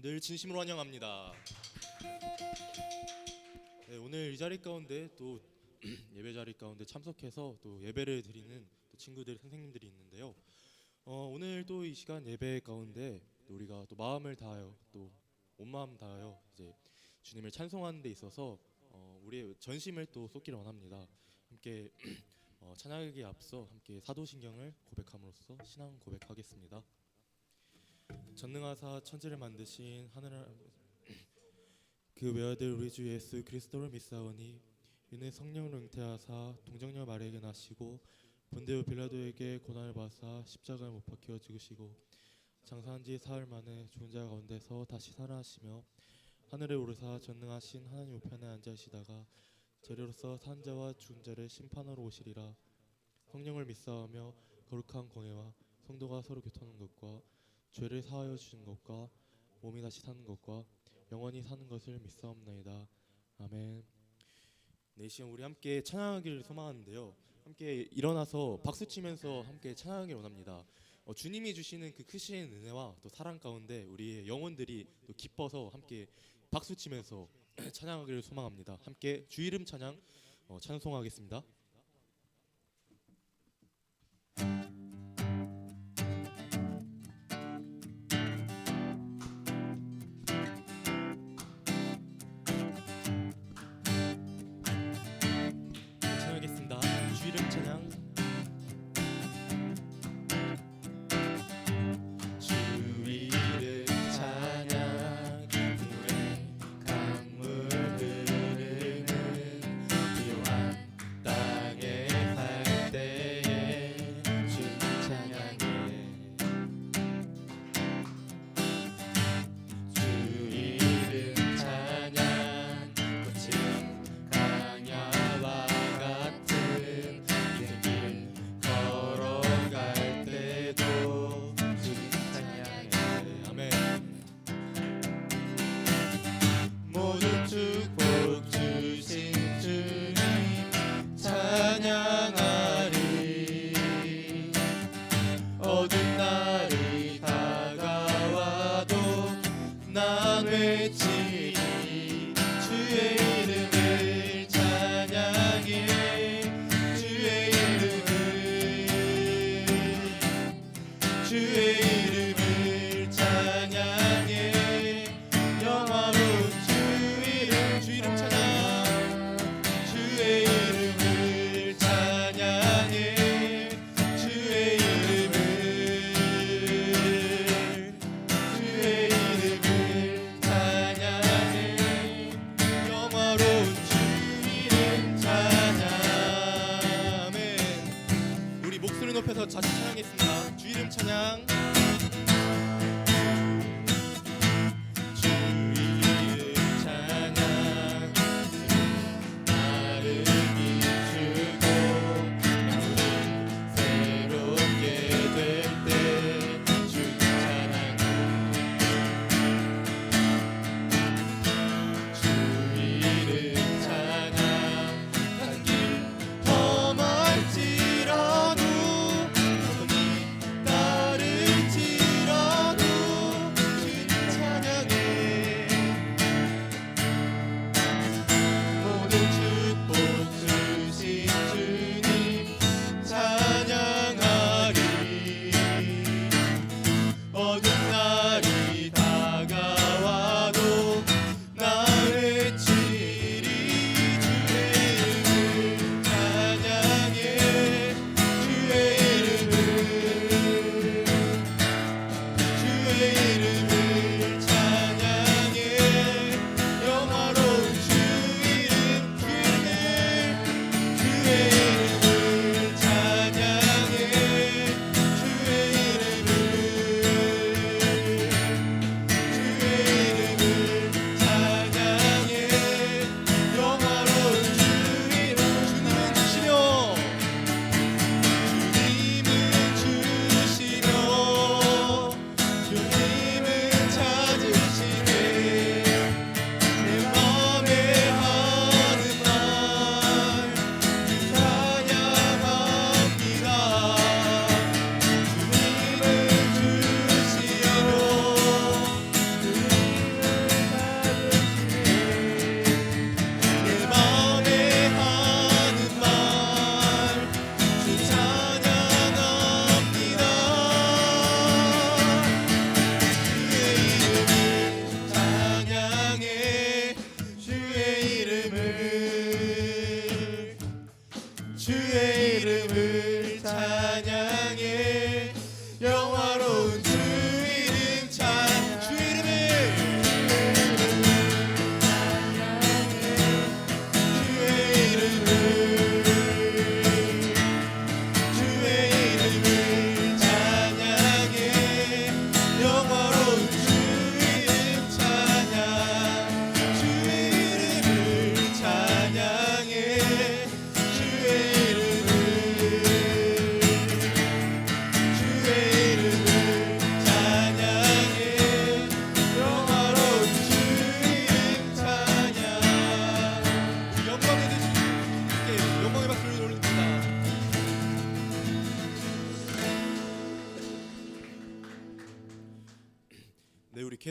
늘 진심으로 환영합니다. 네, 오늘 이 자리 가운데 또 예배 자리 가운데 참석해서 또 예배를 드리는 또 친구들, 선생님들이 있는데요. 오늘 또 이 시간 예배 가운데 또 우리가 또 마음을 다하여 또 온 마음 다하여 이제 주님을 찬송하는 데 있어서 우리의 전심을 또 쏟기를 원합니다. 함께 찬양하기에 앞서 함께 사도신경을 고백함으로써 신앙 고백하겠습니다. 전능하사 천지를 만드신 하늘을 그 외아들 우리 주 예수 그리스도를 믿사오니 이는 성령을 잉태하사 동정녀 마리아에게 나시고 본디오 빌라도에게 고난을 받으사 십자가에 못 박혀 죽으시고 장사한 지 사흘 만에 죽은 자 가운데서 다시 살아나시며 하늘에 오르사 전능하신 하나님 우편에 앉으시다가 재료로서 산 자와 죽은 자를 심판하러 오시리라. 성령을 믿사오며 거룩한 공예와 성도가 서로 교통하는 것과 죄를 사하여 주신 것과 몸이 다시 사는 것과 영원히 사는 것을 믿사옵나이다. 아멘. 네, 이 시간 우리 함께 찬양하기를 소망하는데요. 함께 일어나서 박수 치면서 함께 찬양하기를 원합니다. 주님이 주시는 그 크신 은혜와 또 사랑 가운데 우리의 영혼들이 또 기뻐서 함께 박수 치면서 찬양하기를 소망합니다. 함께 주 이름 찬양 찬송하겠습니다. 찬양하겠습니다. 주 이름 찬양.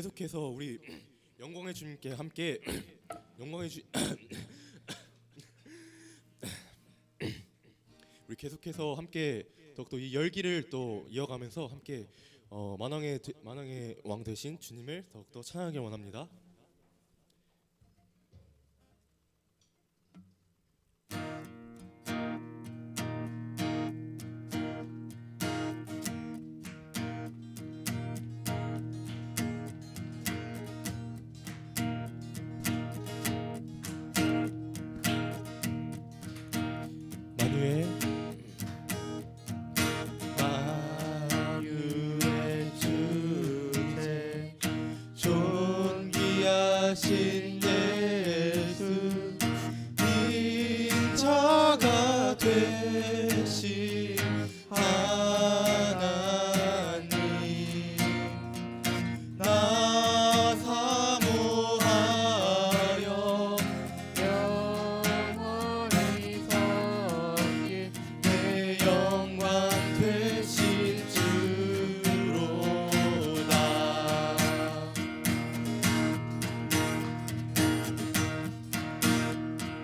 계속해서 우리 영광의 주님께 함께 영광의 주 우리 계속해서 함께 더욱더 이 열기를 또 이어가면서 함께 만왕의 왕 되신 주님을 더욱더 찬양하길 원합니다. 만유의 주제 존귀하신 예수 인자가 되신 하나님 나 사모하여 영원히 섬길 내 영광 되신 주로다.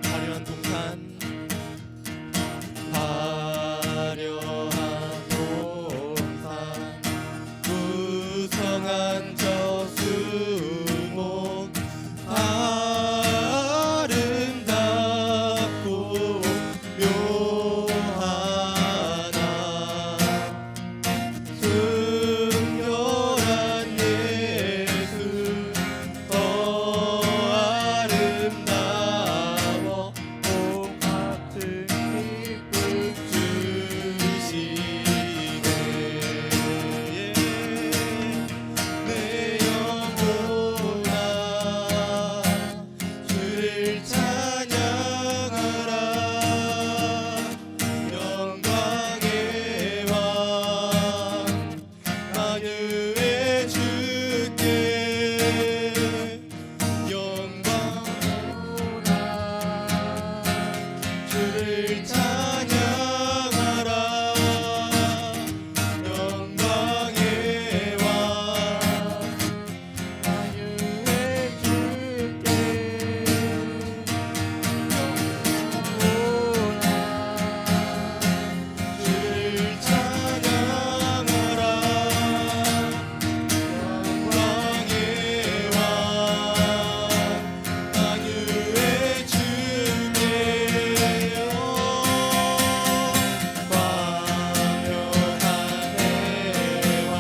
화려한 동산 무성한 저수목 아름답고 묘하나 순결한 예수 더 아름다워 봄 같은 기쁨 주시네. 내 영혼아 주를 찬양하라. 영광의 왕 만유의 주께 영광 주를 찬양하라. 영광의 왕 만유의 주께 주를 찬양하라. 영광의 왕 만유의 주께 광명한 해와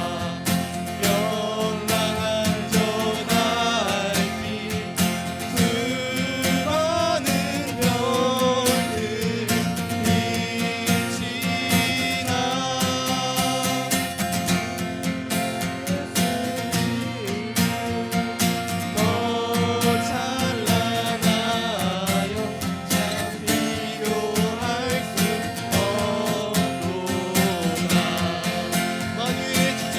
영광한 저 달빛 수많은 별들 빛이나 더 찬란하여 참 비교할 수 없도다. 만유의 주제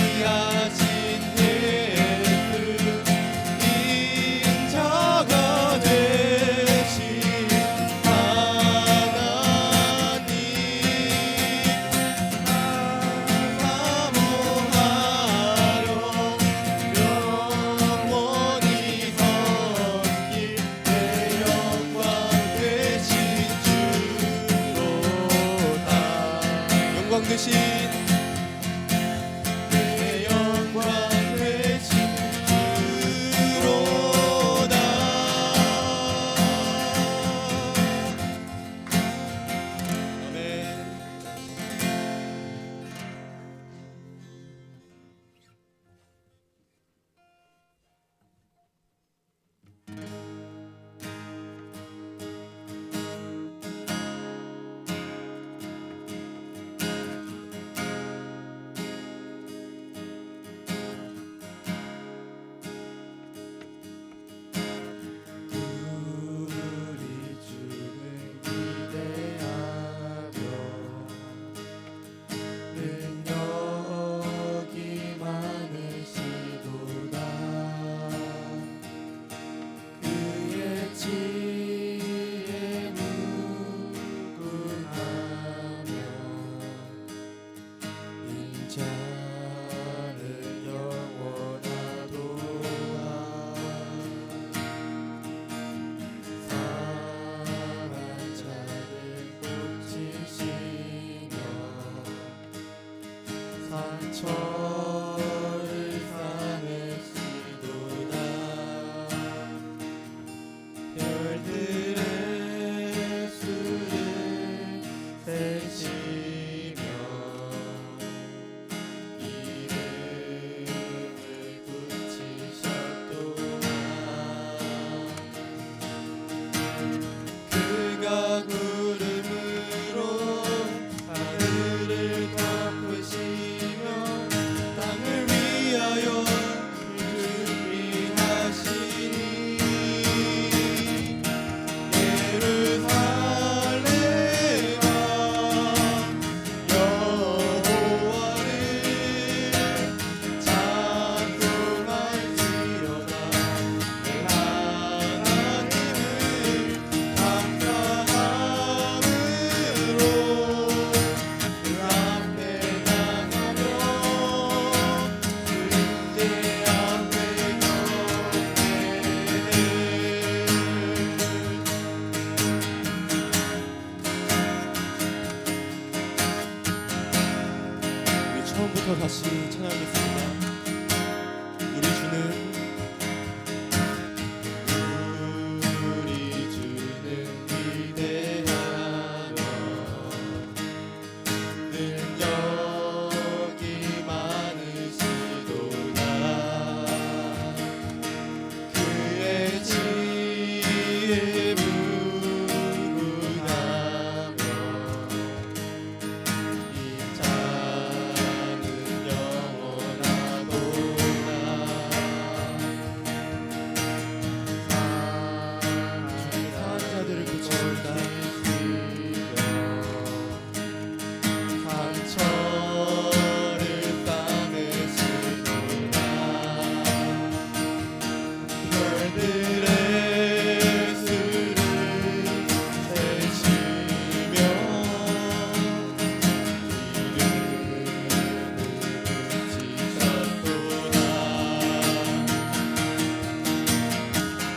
존귀하신 예수 인자가 되신 하나님 사모하여 영원히 섬길 내 영광 되신 주로다. 영광 되신 내 영광 되신 주로다. 아멘. 부터 다시 찬양하겠습니다. 우리 주는 위대하며 능력이 많으시도다. 그의 지혜에 무궁하며 이 자는 영원하도다. 주님의 상한 자들을 고치신다. 상처를 싸매시도다. 별들의 수를 세시며 이름을 지셨도다.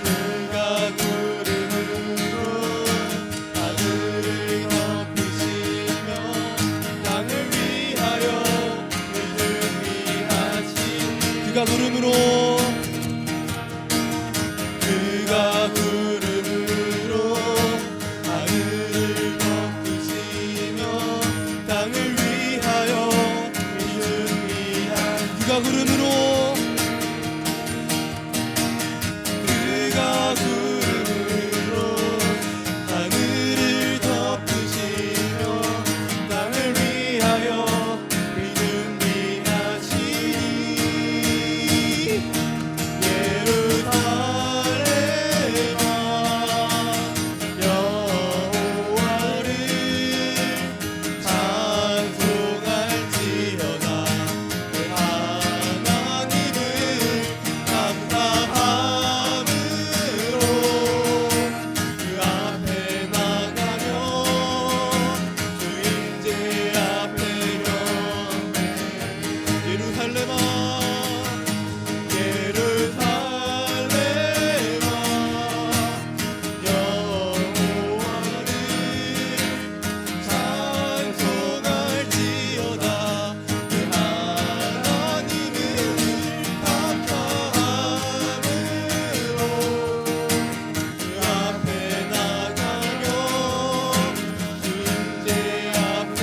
그가 구름으로 하늘을 덮으시며 땅을 위하여 은혜하신 그가 구름으로 하늘을 덮으시며 땅을 위하여 은혜하신 그가 구름으로 하늘을 덮으시며 땅을 위하여 믿음이하시니 예루살렘아 여호와를 찬송할지어다. 내 하나님을 감사함으로 그 앞에 나가며 주인제 앞에 경배. 예루살렘아 여호와를 찬송할지어다. 그 하나님을 감사함으로 그 앞에 나가며 주인제 앞에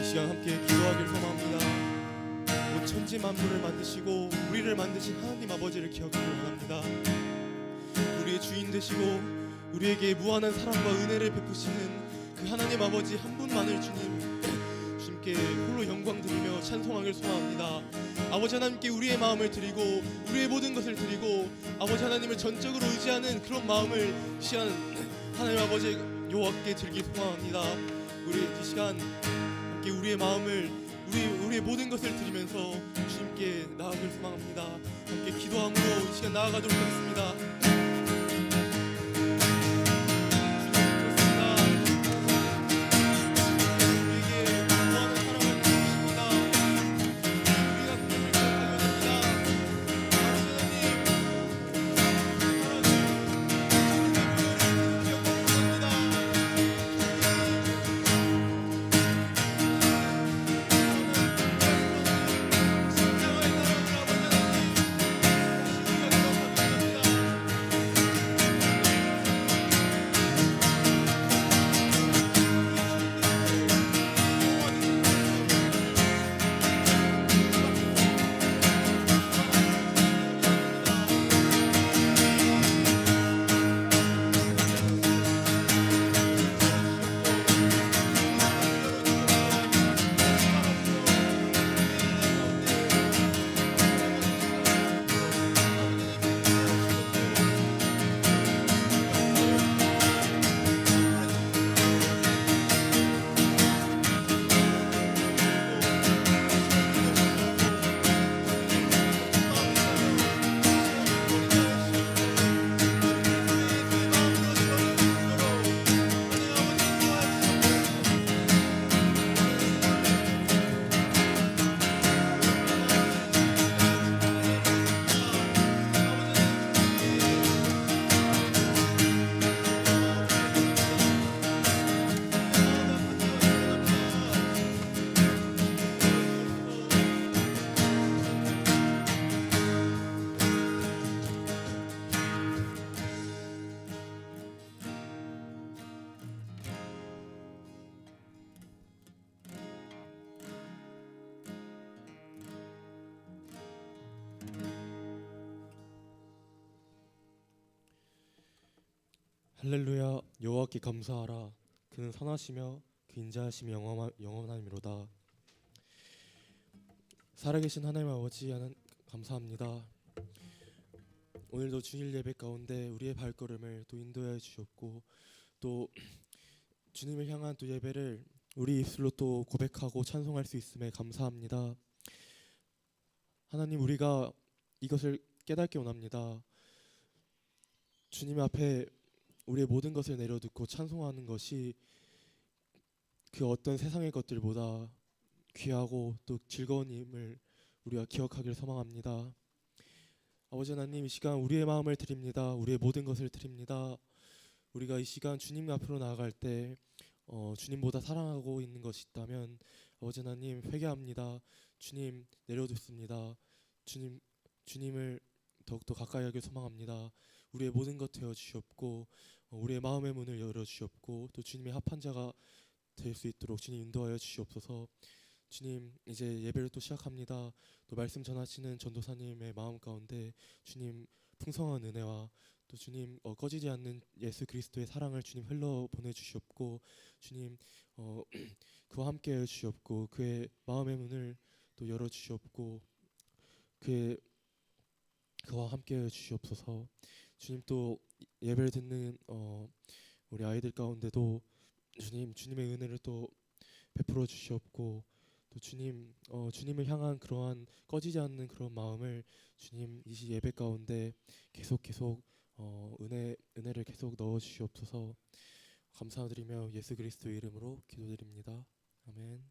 이 시간 함께 기도하길 소망합니다. 온 천지 만물을 만드시고 우리를 만드신 하나님 아버지를 기억하길 원합니다. 우리의 주인 되시고 우리에게 무한한 사랑과 은혜를 베푸시는 그 하나님 아버지 한 분만을 주님께 홀로 영광 드리며 찬송하길 소망합니다. 아버지 하나님께 우리의 마음을 드리고 우리의 모든 것을 드리고 아버지 하나님을 전적으로 의지하는 그런 마음을 이 시간 하나님 아버지 여호와께 드리기 소망합니다. 우리 이 시간 함께 우리의 마음을 우리의 모든 것을 드리면서 주님께 나아가길 소망합니다. 함께 기도함으로 이 시간 나아가도록 하겠습니다. 할렐루야. 여호와께 감사하라. 그는 선하시며 그 인자하심이 영원함이로다. 살아계신 하나님 아버지, 감사합니다. 오늘도 주일 예배 가운데 우리의 발걸음을 또 인도하여 주셨고, 또 주님을 향한 또 예배를 우리 입술로 또 고백하고 찬송할 수 있음에 감사합니다. 하나님, 우리가 이것을 깨닫기 원합니다. 주님 앞에 우리의 모든 것을 내려놓고 찬송하는 것이 그 어떤 세상의 것들보다 귀하고 또 즐거운 힘을 우리가 기억하길 소망합니다. 아버지 하나님, 이 시간 우리의 마음을 드립니다. 우리의 모든 것을 드립니다. 우리가 이 시간 주님 앞으로 나아갈 때 주님보다 사랑하고 있는 것이 있다면 아버지 하나님, 회개합니다. 주님, 내려놓습니다. 주님을 더욱더 가까이 하길 소망합니다. 우리의 모든 것 되어 주시옵고 우리의 마음의 문을 열어 주시옵고 또 주님의 합한 자가 될 수 있도록 주님 인도하여 주시옵소서. 주님, 이제 예배를 또 시작합니다. 또 말씀 전하시는 전도사님의 마음 가운데 주님 풍성한 은혜와 또 주님 꺼지지 않는 예수 그리스도의 사랑을 주님 흘러 보내주시옵고 주님 그와 함께 해주시옵고 그의 마음의 문을 또 열어주시옵고 그와 함께 해주시옵소서. 주님, 또 예배를 듣는 우리 아이들 가운데도 주님의 은혜를 또 베풀어 주시옵고 또 주님을 향한 그러한 꺼지지 않는 그런 마음을 주님 이 예배 가운데 계속 은혜를 계속 넣어 주시옵소서. 감사드리며 예수 그리스도의 이름으로 기도드립니다. 아멘.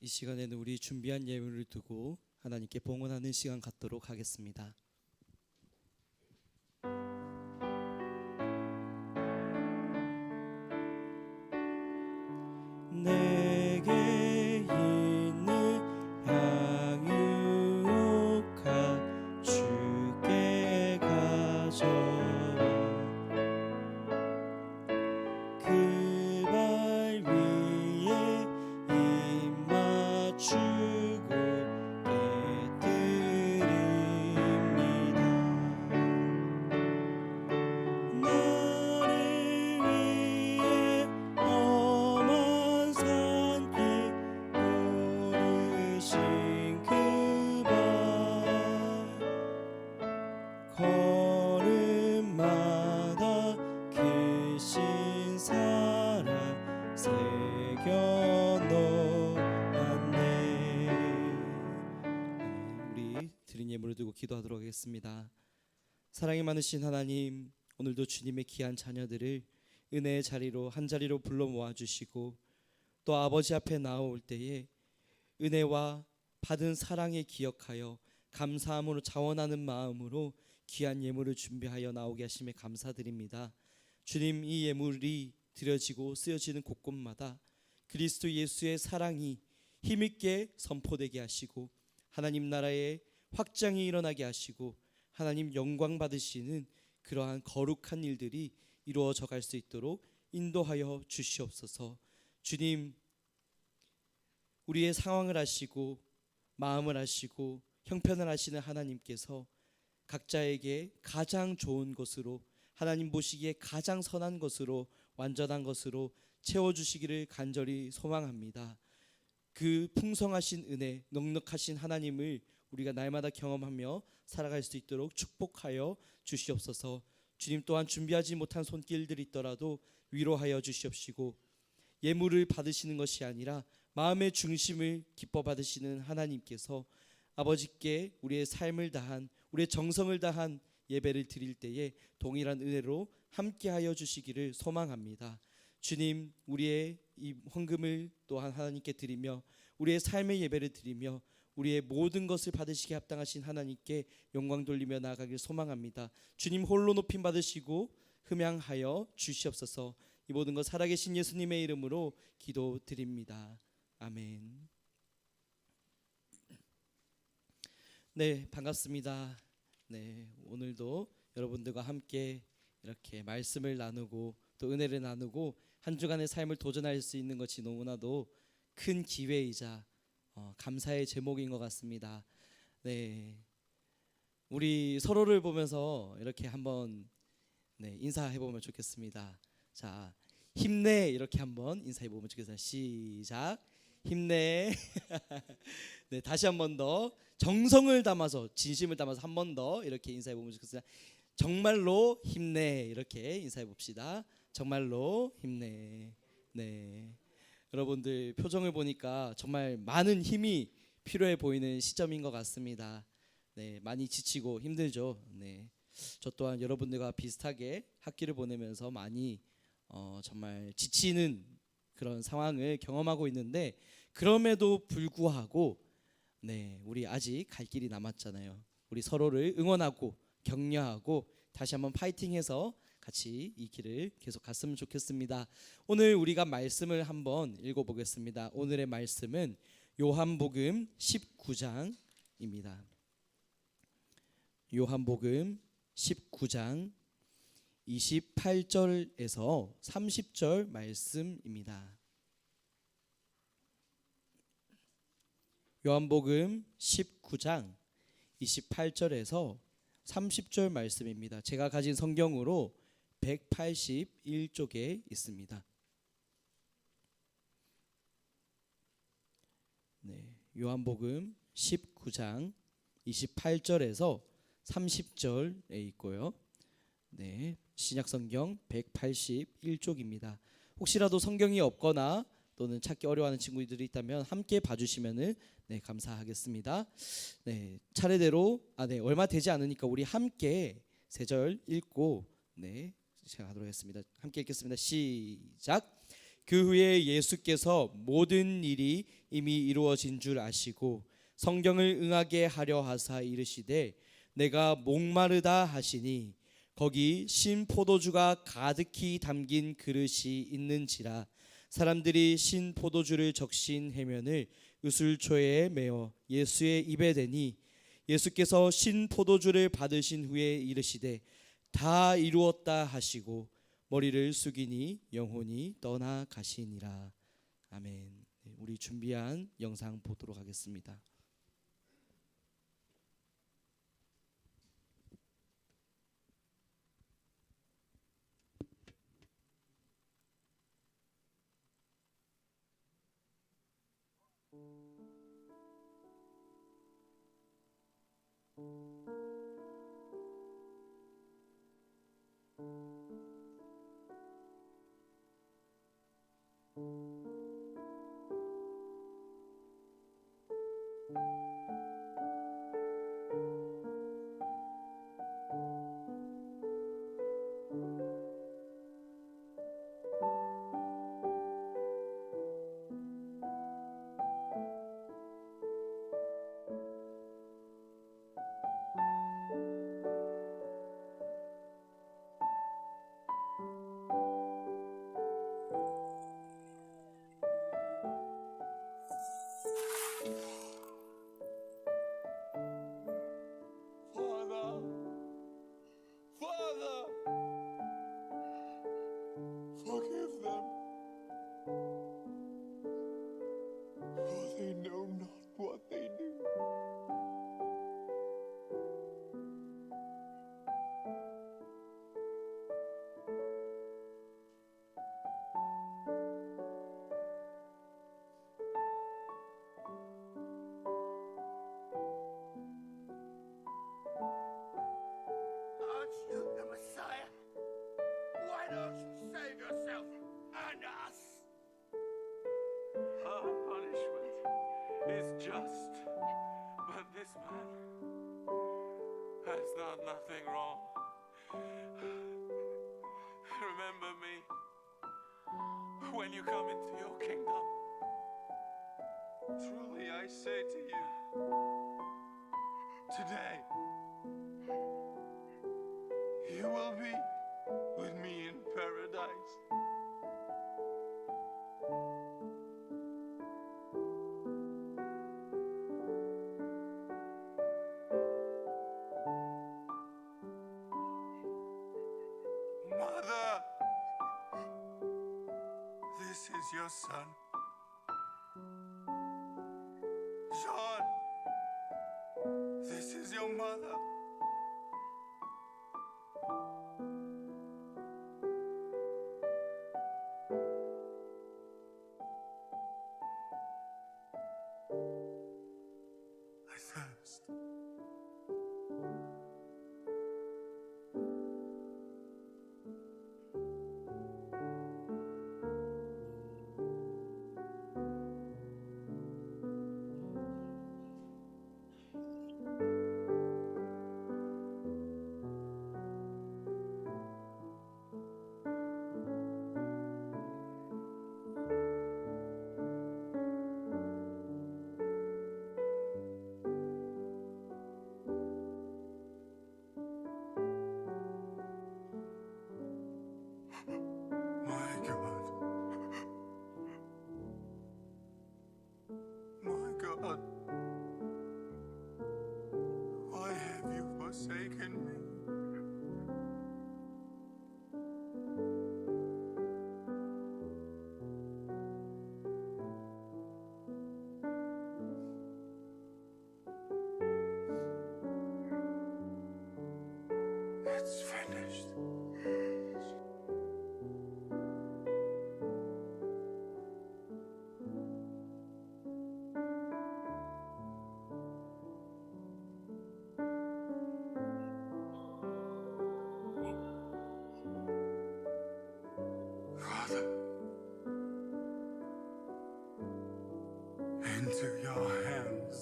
이 시간에는 우리 준비한 예물을 두고 하나님께 봉헌하는 시간 갖도록 하겠습니다. 내게 있는 향유옥 주께 가져와 그 발 위에 입 맞추고 깨뜨립니다. 나를 위해 험한 산길 오르신 그 발 걸음마다 크신 사랑 새겨 놓았네. 우리 드린 예물을 두고 기도하도록 하겠습니다. 사랑이 많으신 하나님, 오늘도 주님의 귀한 자녀들을 은혜의 자리로 한 자리로 불러 모아 주시고 또 아버지 앞에 나올 때에 은혜와 받은 사랑에 기억하여 감사함으로 자원하는 마음으로 귀한 예물을 준비하여 나오게 하심에 감사드립니다. 주님, 이 예물이 드려지고 쓰여지는 곳곳마다 그리스도 예수의 사랑이 힘있게 선포되게 하시고 하나님 나라의 확장이 일어나게 하시고 하나님 영광 받으시는 그러한 거룩한 일들이 이루어져 갈 수 있도록 인도하여 주시옵소서. 주님, 우리의 상황을 아시고 마음을 아시고 형편을 아시는 하나님께서 각자에게 가장 좋은 것으로 하나님 보시기에 가장 선한 것으로 완전한 것으로 채워주시기를 간절히 소망합니다. 그 풍성하신 은혜, 넉넉하신 하나님을 우리가 날마다 경험하며 살아갈 수 있도록 축복하여 주시옵소서. 주님 또한 준비하지 못한 손길들이 있더라도 위로하여 주시옵시고 예물을 받으시는 것이 아니라 마음의 중심을 기뻐 받으시는 하나님께서 아버지께 우리의 삶을 다한 우리의 정성을 다한 예배를 드릴 때에 동일한 은혜로 함께하여 주시기를 소망합니다. 주님, 우리의 이 헌금을 또한 하나님께 드리며 우리의 삶의 예배를 드리며 우리의 모든 것을 받으시기에 합당하신 하나님께 영광 돌리며 나아가길 소망합니다. 주님 홀로 높임 받으시고 흠양하여 주시옵소서. 이 모든 것 살아계신 예수님의 이름으로 기도드립니다. 아멘. 네, 반갑습니다. 네, 오늘도 여러분들과 함께 이렇게 말씀을 나누고 또 은혜를 나누고 한 주간의 삶을 도전할 수 있는 것이 너무나도 큰 기회이자 감사의 제목인 것 같습니다. 네, 우리 서로를 보면서 이렇게 한번 인사해 보면 좋겠습니다. 자, 힘내 이렇게 한번 인사해 보면 좋겠습니다. 시작. 힘내. 네, 다시 한 번 더 정성을 담아서 진심을 담아서 한 번 더 이렇게 인사해 보면 좋겠습니다. 정말로 힘내 이렇게 인사해 봅시다. 정말로 힘내. 네, 여러분들 표정을 보니까 정말 많은 힘이 필요해 보이는 시점인 것 같습니다. 네, 많이 지치고 힘들죠. 네, 저 또한 여러분들과 비슷하게 학기를 보내면서 많이 정말 지치는 그런 상황을 경험하고 있는데 그럼에도 불구하고 네, 우리 아직 갈 길이 남았잖아요. 우리 서로를 응원하고 격려하고 다시 한번 파이팅해서 같이 이 길을 계속 갔으면 좋겠습니다. 오늘 우리가 말씀을 한번 읽어보겠습니다. 오늘의 말씀은 요한복음 19장입니다. 요한복음 19장 28절에서 30절 말씀입니다. 요한복음 19장 28절에서 30절 말씀입니다. 제가 가진 성경으로 181쪽에 있습니다. 네, 요한복음 19장 28절에서 30절에 있고요. 네, 신약성경 181쪽입니다. 혹시라도 성경이 없거나 또는 찾기 어려워하는 친구들이 있다면 함께 봐주시면은 감사하겠습니다. 네, 차례대로 얼마 되지 않으니까 우리 함께 세 절 읽고 제가 하도록 하겠습니다. 함께 읽겠습니다. 시작. 그 후에 예수께서 모든 일이 이미 이루어진 줄 아시고 성경을 응하게 하려 하사 이르시되 내가 목마르다 하시니 거기 신 포도주가 가득히 담긴 그릇이 있는지라 사람들이 신 포도주를 적신 해면을 유술초에 메어 예수의 입에 대니 예수께서 신 포도주를 받으신 후에 이르시되 다 이루었다 하시고 머리를 숙이니 영혼이 떠나가시니라. 아멘. 우리 준비한 영상 보도록 하겠습니다. Forgive them, for they know not what they do. Aren't you the Messiah? Why don't you save yourself and us? Our punishment is just, but this man has done nothing wrong. Remember me when you come into your kingdom. Truly I say to you, today you will be with me in paradise. Mother, this is your son. John, this is your mother. I thirst. My God. My God. Why have you forsaken me? It's finished. Father, into your hands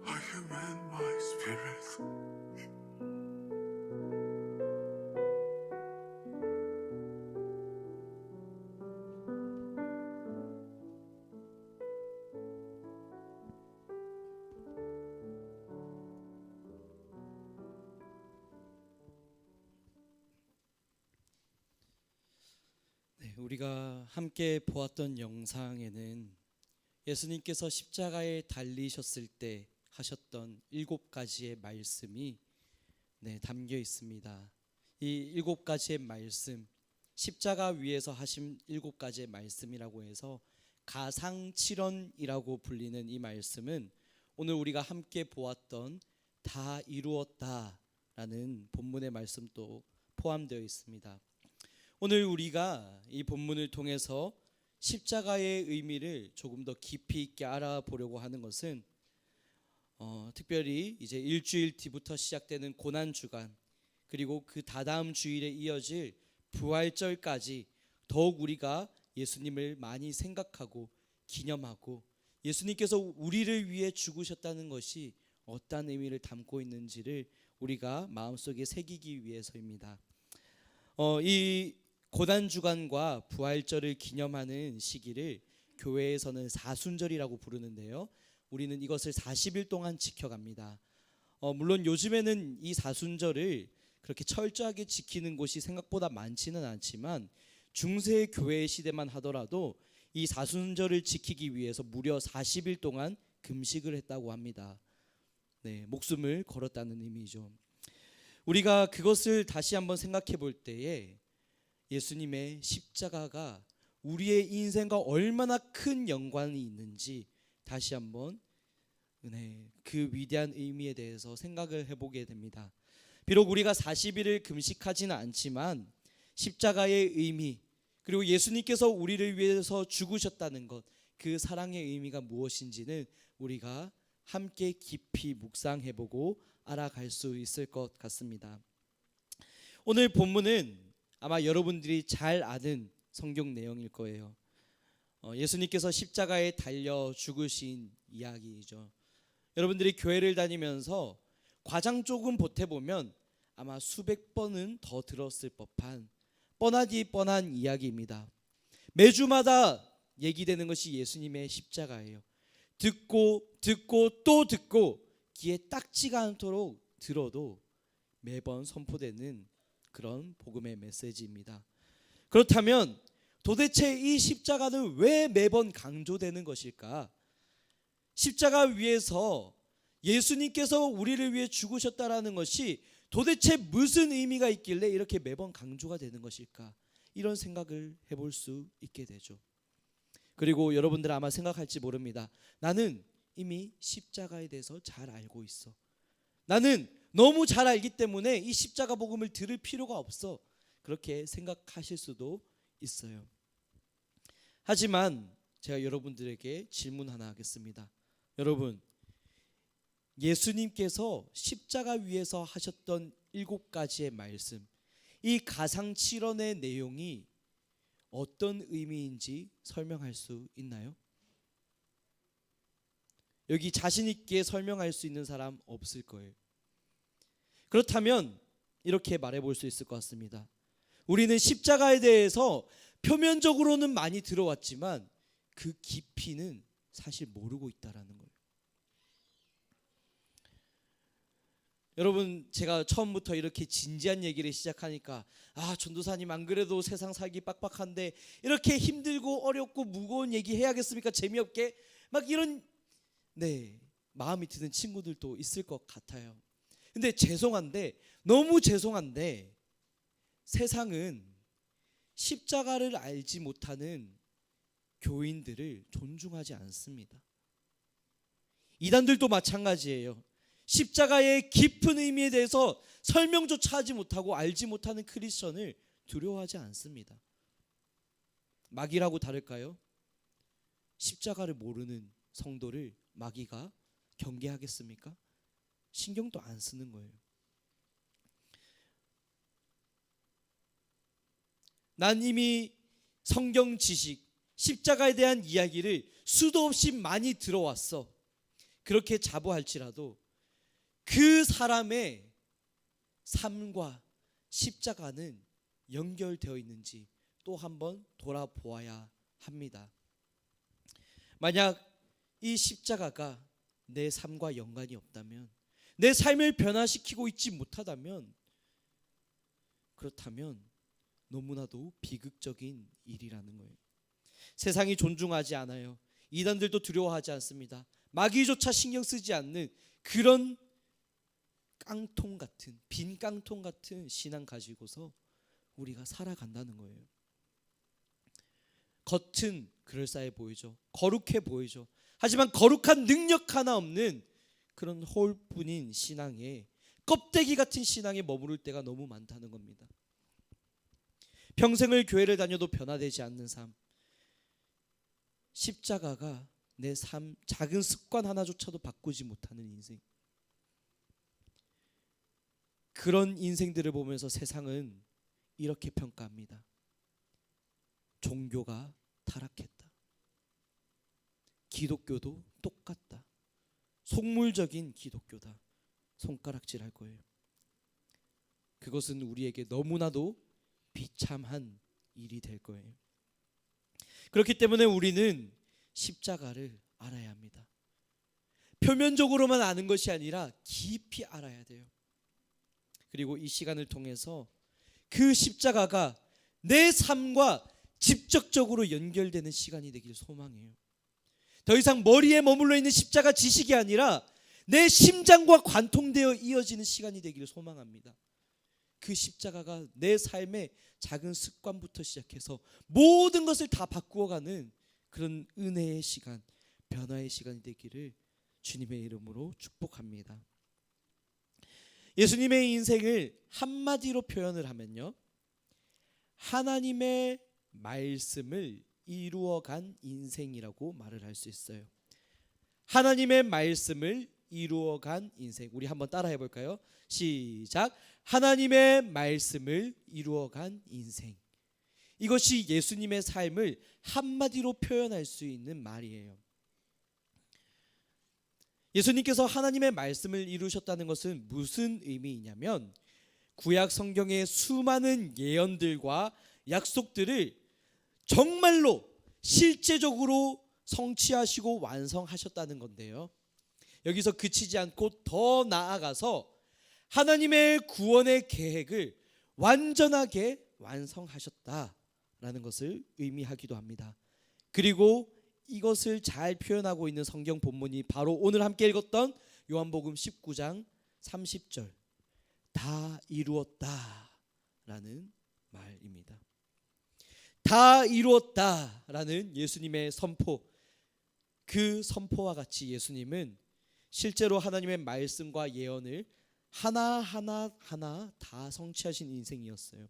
I commend my spirit. 네, 우리가 함께 보았던 영상에는 예수님께서 십자가에 달리셨을 때 하셨던 7가지의 말씀이 담겨 있습니다. 이 7가지의 말씀, 십자가 위에서 하신 7가지의 말씀이라고 해서 가상칠언이라고 불리는 이 말씀은 오늘 우리가 함께 보았던 다 이루었다라는 본문의 말씀도 포함되어 있습니다. 오늘 우리가 이 본문을 통해서 십자가의 의미를 조금 더 깊이 있게 알아보려고 하는 것은 특별히 이제 일주일 뒤부터 시작되는 고난 주간 그리고 그 다다음 주일에 이어질 부활절까지 더욱 우리가 예수님을 많이 생각하고 기념하고 예수님께서 우리를 위해 죽으셨다는 것이 어떤 의미를 담고 있는지를 우리가 마음속에 새기기 위해서입니다. 이 고난 주간과 부활절을 기념하는 시기를 교회에서는 사순절이라고 부르는데요. 우리는 이것을 40일 동안 지켜갑니다. 물론 요즘에는 이 사순절을 그렇게 철저하게 지키는 곳이 생각보다 많지는 않지만 중세 교회 시대만 하더라도 이 사순절을 지키기 위해서 무려 40일 동안 금식을 했다고 합니다. 네, 목숨을 걸었다는 의미죠. 우리가 그것을 다시 한번 생각해 볼 때에 예수님의 십자가가 우리의 인생과 얼마나 큰 연관이 있는지 다시 한번 그 위대한 의미에 대해서 생각을 해보게 됩니다. 비록 우리가 40일을 금식하지는 않지만 십자가의 의미 그리고 예수님께서 우리를 위해서 죽으셨다는 것, 그 사랑의 의미가 무엇인지는 우리가 함께 깊이 묵상해보고 알아갈 수 있을 것 같습니다. 오늘 본문은 아마 여러분들이 잘 아는 성경 내용일 거예요. 예수님께서 십자가에 달려 죽으신 이야기이죠. 여러분들이 교회를 다니면서 과장 조금 보태보면 아마 수백 번은 더 들었을 법한 뻔하디 뻔한 이야기입니다. 매주마다 얘기되는 것이 예수님의 십자가예요. 듣고 또 듣고 귀에 딱지가 않도록 들어도 매번 선포되는 그런 복음의 메시지입니다. 그렇다면 도대체 이 십자가는 왜 매번 강조되는 것일까? 십자가 위에서 예수님께서 우리를 위해 죽으셨다라는 것이 도대체 무슨 의미가 있길래 이렇게 매번 강조가 되는 것일까? 이런 생각을 해볼 수 있게 되죠. 그리고 여러분들 아마 생각할지 모릅니다. 나는 이미 십자가에 대해서 잘 알고 있어. 나는 너무 잘 알기 때문에 이 십자가 복음을 들을 필요가 없어. 그렇게 생각하실 수도 있어요. 하지만 제가 여러분들에게 질문 하나 하겠습니다. 여러분, 예수님께서 십자가 위에서 하셨던 7가지의 말씀, 이 가상칠언의 내용이 어떤 의미인지 설명할 수 있나요? 여기 자신 있게 설명할 수 있는 사람 없을 거예요. 그렇다면 이렇게 말해볼 수 있을 것 같습니다. 우리는 십자가에 대해서 표면적으로는 많이 들어왔지만 그 깊이는 사실 모르고 있다라는 거예요. 여러분, 제가 처음부터 이렇게 진지한 얘기를 시작하니까 전도사님 안 그래도 세상 살기 빡빡한데 이렇게 힘들고 어렵고 무거운 얘기 해야겠습니까? 재미없게 막 이런 마음이 드는 친구들도 있을 것 같아요. 근데 너무 죄송한데 세상은 십자가를 알지 못하는 교인들을 존중하지 않습니다. 이단들도 마찬가지예요. 십자가의 깊은 의미에 대해서 설명조차 하지 못하고 알지 못하는 크리스천을 두려워하지 않습니다. 마귀라고 다를까요? 십자가를 모르는 성도를 마귀가 경계하겠습니까? 신경도 안 쓰는 거예요. 난 이미 성경 지식, 십자가에 대한 이야기를 수도 없이 많이 들어왔어. 그렇게 자부할지라도 그 사람의 삶과 십자가는 연결되어 있는지 또 한번 돌아보아야 합니다. 만약 이 십자가가 내 삶과 연관이 없다면, 내 삶을 변화시키고 있지 못하다면, 그렇다면 너무나도 비극적인 일이라는 거예요. 세상이 존중하지 않아요. 이단들도 두려워하지 않습니다. 마귀조차 신경 쓰지 않는 그런 깡통 같은, 빈 깡통 같은 신앙 가지고서 우리가 살아간다는 거예요. 겉은 그럴싸해 보이죠. 거룩해 보이죠. 하지만 거룩한 능력 하나 없는 그런 홀뿐인 신앙에, 껍데기 같은 신앙에 머무를 때가 너무 많다는 겁니다. 평생을 교회를 다녀도 변화되지 않는 삶, 십자가가 내 삶 작은 습관 하나조차도 바꾸지 못하는 인생, 그런 인생들을 보면서 세상은 이렇게 평가합니다. 종교가 타락했다. 기독교도 똑같다. 속물적인 기독교다. 손가락질할 거예요. 그것은 우리에게 너무나도 비참한 일이 될 거예요. 그렇기 때문에 우리는 십자가를 알아야 합니다. 표면적으로만 아는 것이 아니라 깊이 알아야 돼요. 그리고 이 시간을 통해서 그 십자가가 내 삶과 직접적으로 연결되는 시간이 되길 소망해요. 더 이상 머리에 머물러 있는 십자가 지식이 아니라 내 심장과 관통되어 이어지는 시간이 되기를 소망합니다. 그 십자가가 내 삶의 작은 습관부터 시작해서 모든 것을 다 바꾸어가는 그런 은혜의 시간, 변화의 시간이 되기를 주님의 이름으로 축복합니다. 예수님의 인생을 한마디로 표현을 하면요, 하나님의 말씀을 이루어간 인생이라고 말을 할 수 있어요. 하나님의 말씀을 이루어간 인생. 우리 한번 따라해 볼까요? 시작. 하나님의 말씀을 이루어간 인생. 이것이 예수님의 삶을 한마디로 표현할 수 있는 말이에요. 예수님께서 하나님의 말씀을 이루셨다는 것은 무슨 의미이냐면, 구약 성경의 수많은 예언들과 약속들을 정말로 실제적으로 성취하시고 완성하셨다는 건데요. 여기서 그치지 않고 더 나아가서 하나님의 구원의 계획을 완전하게 완성하셨다라는 것을 의미하기도 합니다. 그리고 이것을 잘 표현하고 있는 성경 본문이 바로 오늘 함께 읽었던 요한복음 19장 30절, 다 이루었다라는 말입니다. 다 이루었다라는 예수님의 선포, 그 선포와 같이 예수님은 실제로 하나님의 말씀과 예언을 하나하나 다 성취하신 인생이었어요.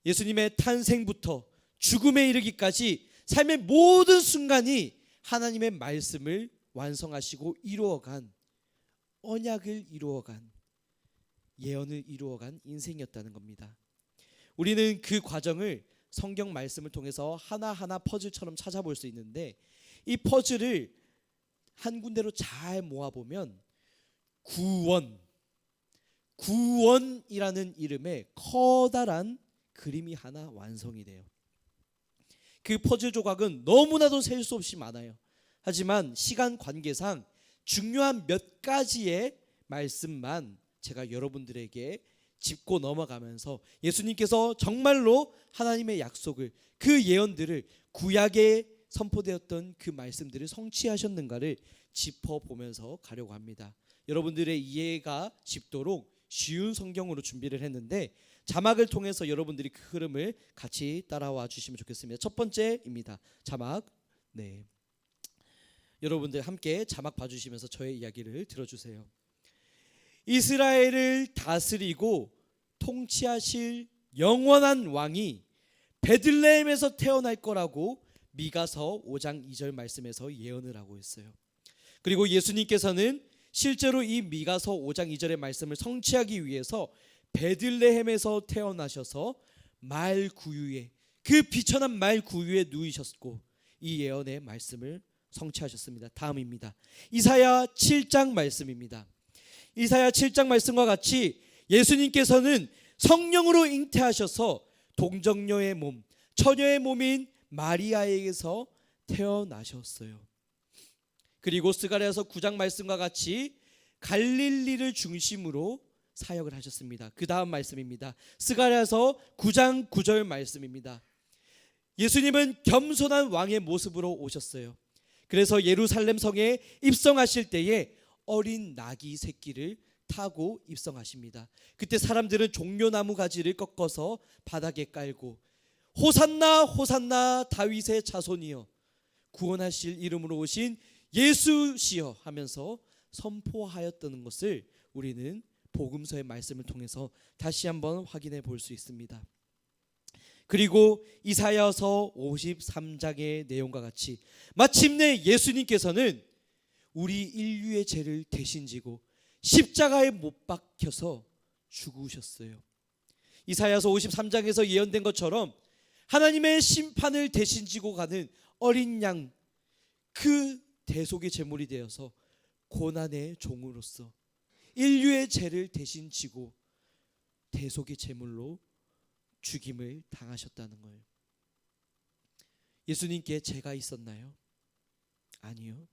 예수님의 탄생부터 죽음에 이르기까지 삶의 모든 순간이 하나님의 말씀을 완성하시고 이루어간, 언약을 이루어간, 예언을 이루어간 인생이었다는 겁니다. 우리는 그 과정을 성경 말씀을 통해서 하나하나 퍼즐처럼 찾아볼 수 있는데, 이 퍼즐을 한 군데로 잘 모아보면 구원이라는 이름의 커다란 그림이 하나 완성이 돼요. 그 퍼즐 조각은 너무나도 셀 수 없이 많아요. 하지만 시간 관계상 중요한 몇 가지의 말씀만 제가 여러분들에게 짚고 넘어가면서 예수님께서 정말로 하나님의 약속을, 그 예언들을, 구약에 선포되었던 그 말씀들을 성취하셨는가를 짚어보면서 가려고 합니다. 여러분들의 이해가 쉽도록 쉬운 성경으로 준비를 했는데, 자막을 통해서 여러분들이 그 흐름을 같이 따라와 주시면 좋겠습니다. 첫 번째입니다. 자막. 네. 여러분들 함께 자막 봐주시면서 저의 이야기를 들어주세요. 이스라엘을 다스리고 통치하실 영원한 왕이 베들레헴에서 태어날 거라고 미가서 5장 2절 말씀에서 예언을 하고 있어요. 그리고 예수님께서는 실제로 이 미가서 5장 2절의 말씀을 성취하기 위해서 베들레헴에서 태어나셔서 말 구유에, 그 비천한 말 구유에 누이셨고 이 예언의 말씀을 성취하셨습니다. 다음입니다. 이사야 7장 말씀입니다. 이사야 7장 말씀과 같이 예수님께서는 성령으로 잉태하셔서 동정녀의 몸, 처녀의 몸인 마리아에게서 태어나셨어요. 그리고 스가랴서 9장 말씀과 같이 갈릴리를 중심으로 사역을 하셨습니다. 그 다음 말씀입니다. 스가랴서 9장 9절 말씀입니다. 예수님은 겸손한 왕의 모습으로 오셨어요. 그래서 예루살렘 성에 입성하실 때에 어린 나귀 새끼를 타고 입성하십니다. 그때 사람들은 종려나무 가지를 꺾어서 바닥에 깔고 호산나 호산나 다윗의 자손이여, 구원하실 이름으로 오신 예수시여 하면서 선포하였다는 것을 우리는 복음서의 말씀을 통해서 다시 한번 확인해 볼 수 있습니다. 그리고 이사야서 53장의 내용과 같이 마침내 예수님께서는 우리 인류의 죄를 대신 지고 십자가에 못 박혀서 죽으셨어요. 이사야서 53장에서 예언된 것처럼 하나님의 심판을 대신 지고 가는 어린 양, 그 대속의 제물이 되어서 고난의 종으로서 인류의 죄를 대신 지고 대속의 제물로 죽임을 당하셨다는 거예요. 예수님께 죄가 있었나요? 아니요.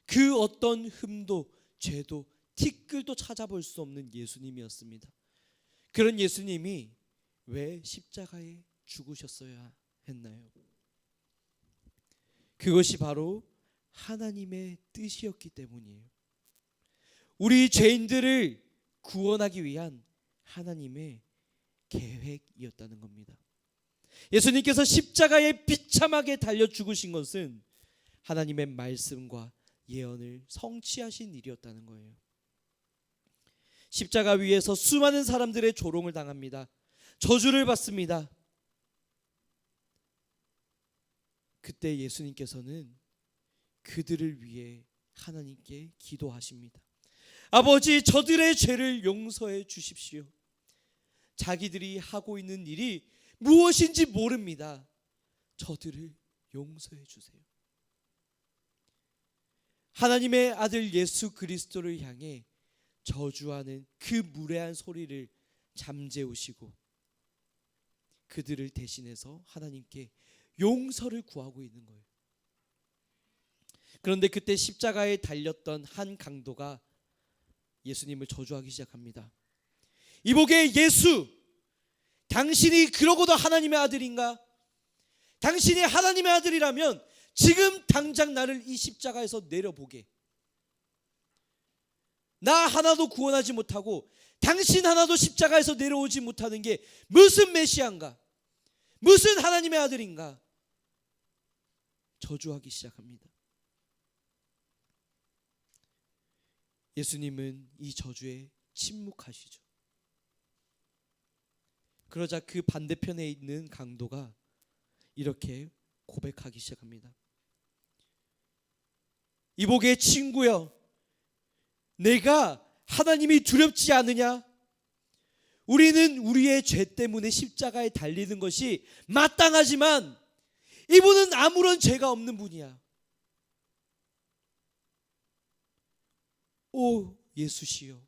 그 어떤 흠도 죄도 티끌도 찾아볼 수 없는 예수님이었습니다. 그런 예수님이 왜 십자가에 죽으셨어야 했나요? 그것이 바로 하나님의 뜻이었기 때문이에요. 우리 죄인들을 구원하기 위한 하나님의 계획이었다는 겁니다. 예수님께서 십자가에 비참하게 달려 죽으신 것은 하나님의 말씀과 예언을 성취하신 일이었다는 거예요. 십자가 위에서 수많은 사람들의 조롱을 당합니다. 저주를 받습니다. 그때 예수님께서는 그들을 위해 하나님께 기도하십니다. 아버지, 저들의 죄를 용서해 주십시오. 자기들이 하고 있는 일이 무엇인지 모릅니다. 저들을 용서해 주세요. 하나님의 아들 예수 그리스도를 향해 저주하는 그 무례한 소리를 잠재우시고 그들을 대신해서 하나님께 용서를 구하고 있는 거예요. 그런데 그때 십자가에 달렸던 한 강도가 예수님을 저주하기 시작합니다. 이보게 예수, 당신이 그러고도 하나님의 아들인가? 당신이 하나님의 아들이라면 지금 당장 나를 이 십자가에서 내려보게. 나 하나도 구원하지 못하고 당신 하나도 십자가에서 내려오지 못하는 게 무슨 메시아인가? 무슨 하나님의 아들인가? 저주하기 시작합니다. 예수님은 이 저주에 침묵하시죠. 그러자 그 반대편에 있는 강도가 이렇게 고백하기 시작합니다. 이보게 친구여, 내가 하나님이 두렵지 않으냐? 우리는 우리의 죄 때문에 십자가에 달리는 것이 마땅하지만 이분은 아무런 죄가 없는 분이야. 오 예수시여,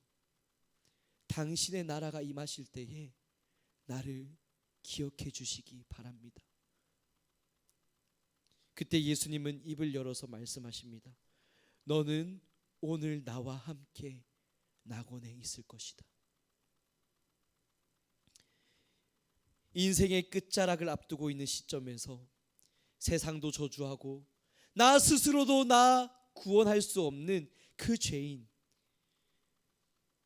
당신의 나라가 임하실 때에 나를 기억해 주시기 바랍니다. 그때 예수님은 입을 열어서 말씀하십니다. 너는 오늘 나와 함께 낙원에 있을 것이다. 인생의 끝자락을 앞두고 있는 시점에서 세상도 저주하고 나 스스로도 나 구원할 수 없는 그 죄인,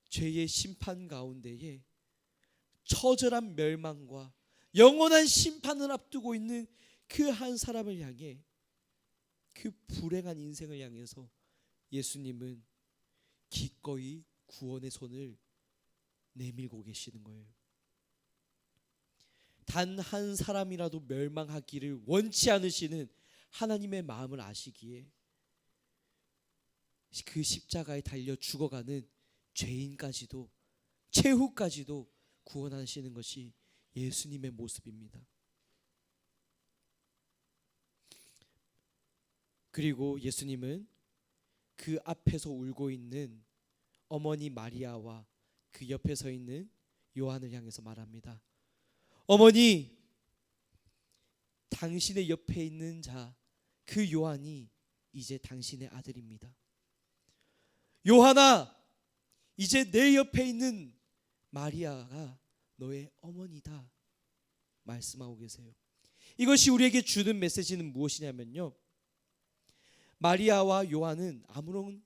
죄의 심판 가운데에 처절한 멸망과 영원한 심판을 앞두고 있는 그 한 사람을 향해, 그 불행한 인생을 향해서 예수님은 기꺼이 구원의 손을 내밀고 계시는 거예요. 단 한 사람이라도 멸망하기를 원치 않으시는 하나님의 마음을 아시기에 그 십자가에 달려 죽어가는 죄인까지도, 최후까지도 구원하시는 것이 예수님의 모습입니다. 그리고 예수님은 그 앞에서 울고 있는 어머니 마리아와 그 옆에 서 있는 요한을 향해서 말합니다. 어머니, 당신의 옆에 있는 자, 그 요한이 이제 당신의 아들입니다. 요한아, 이제 내 옆에 있는 마리아가 너의 어머니다 말씀하고 계세요. 이것이 우리에게 주는 메시지는 무엇이냐면요, 마리아와 요한은 아무런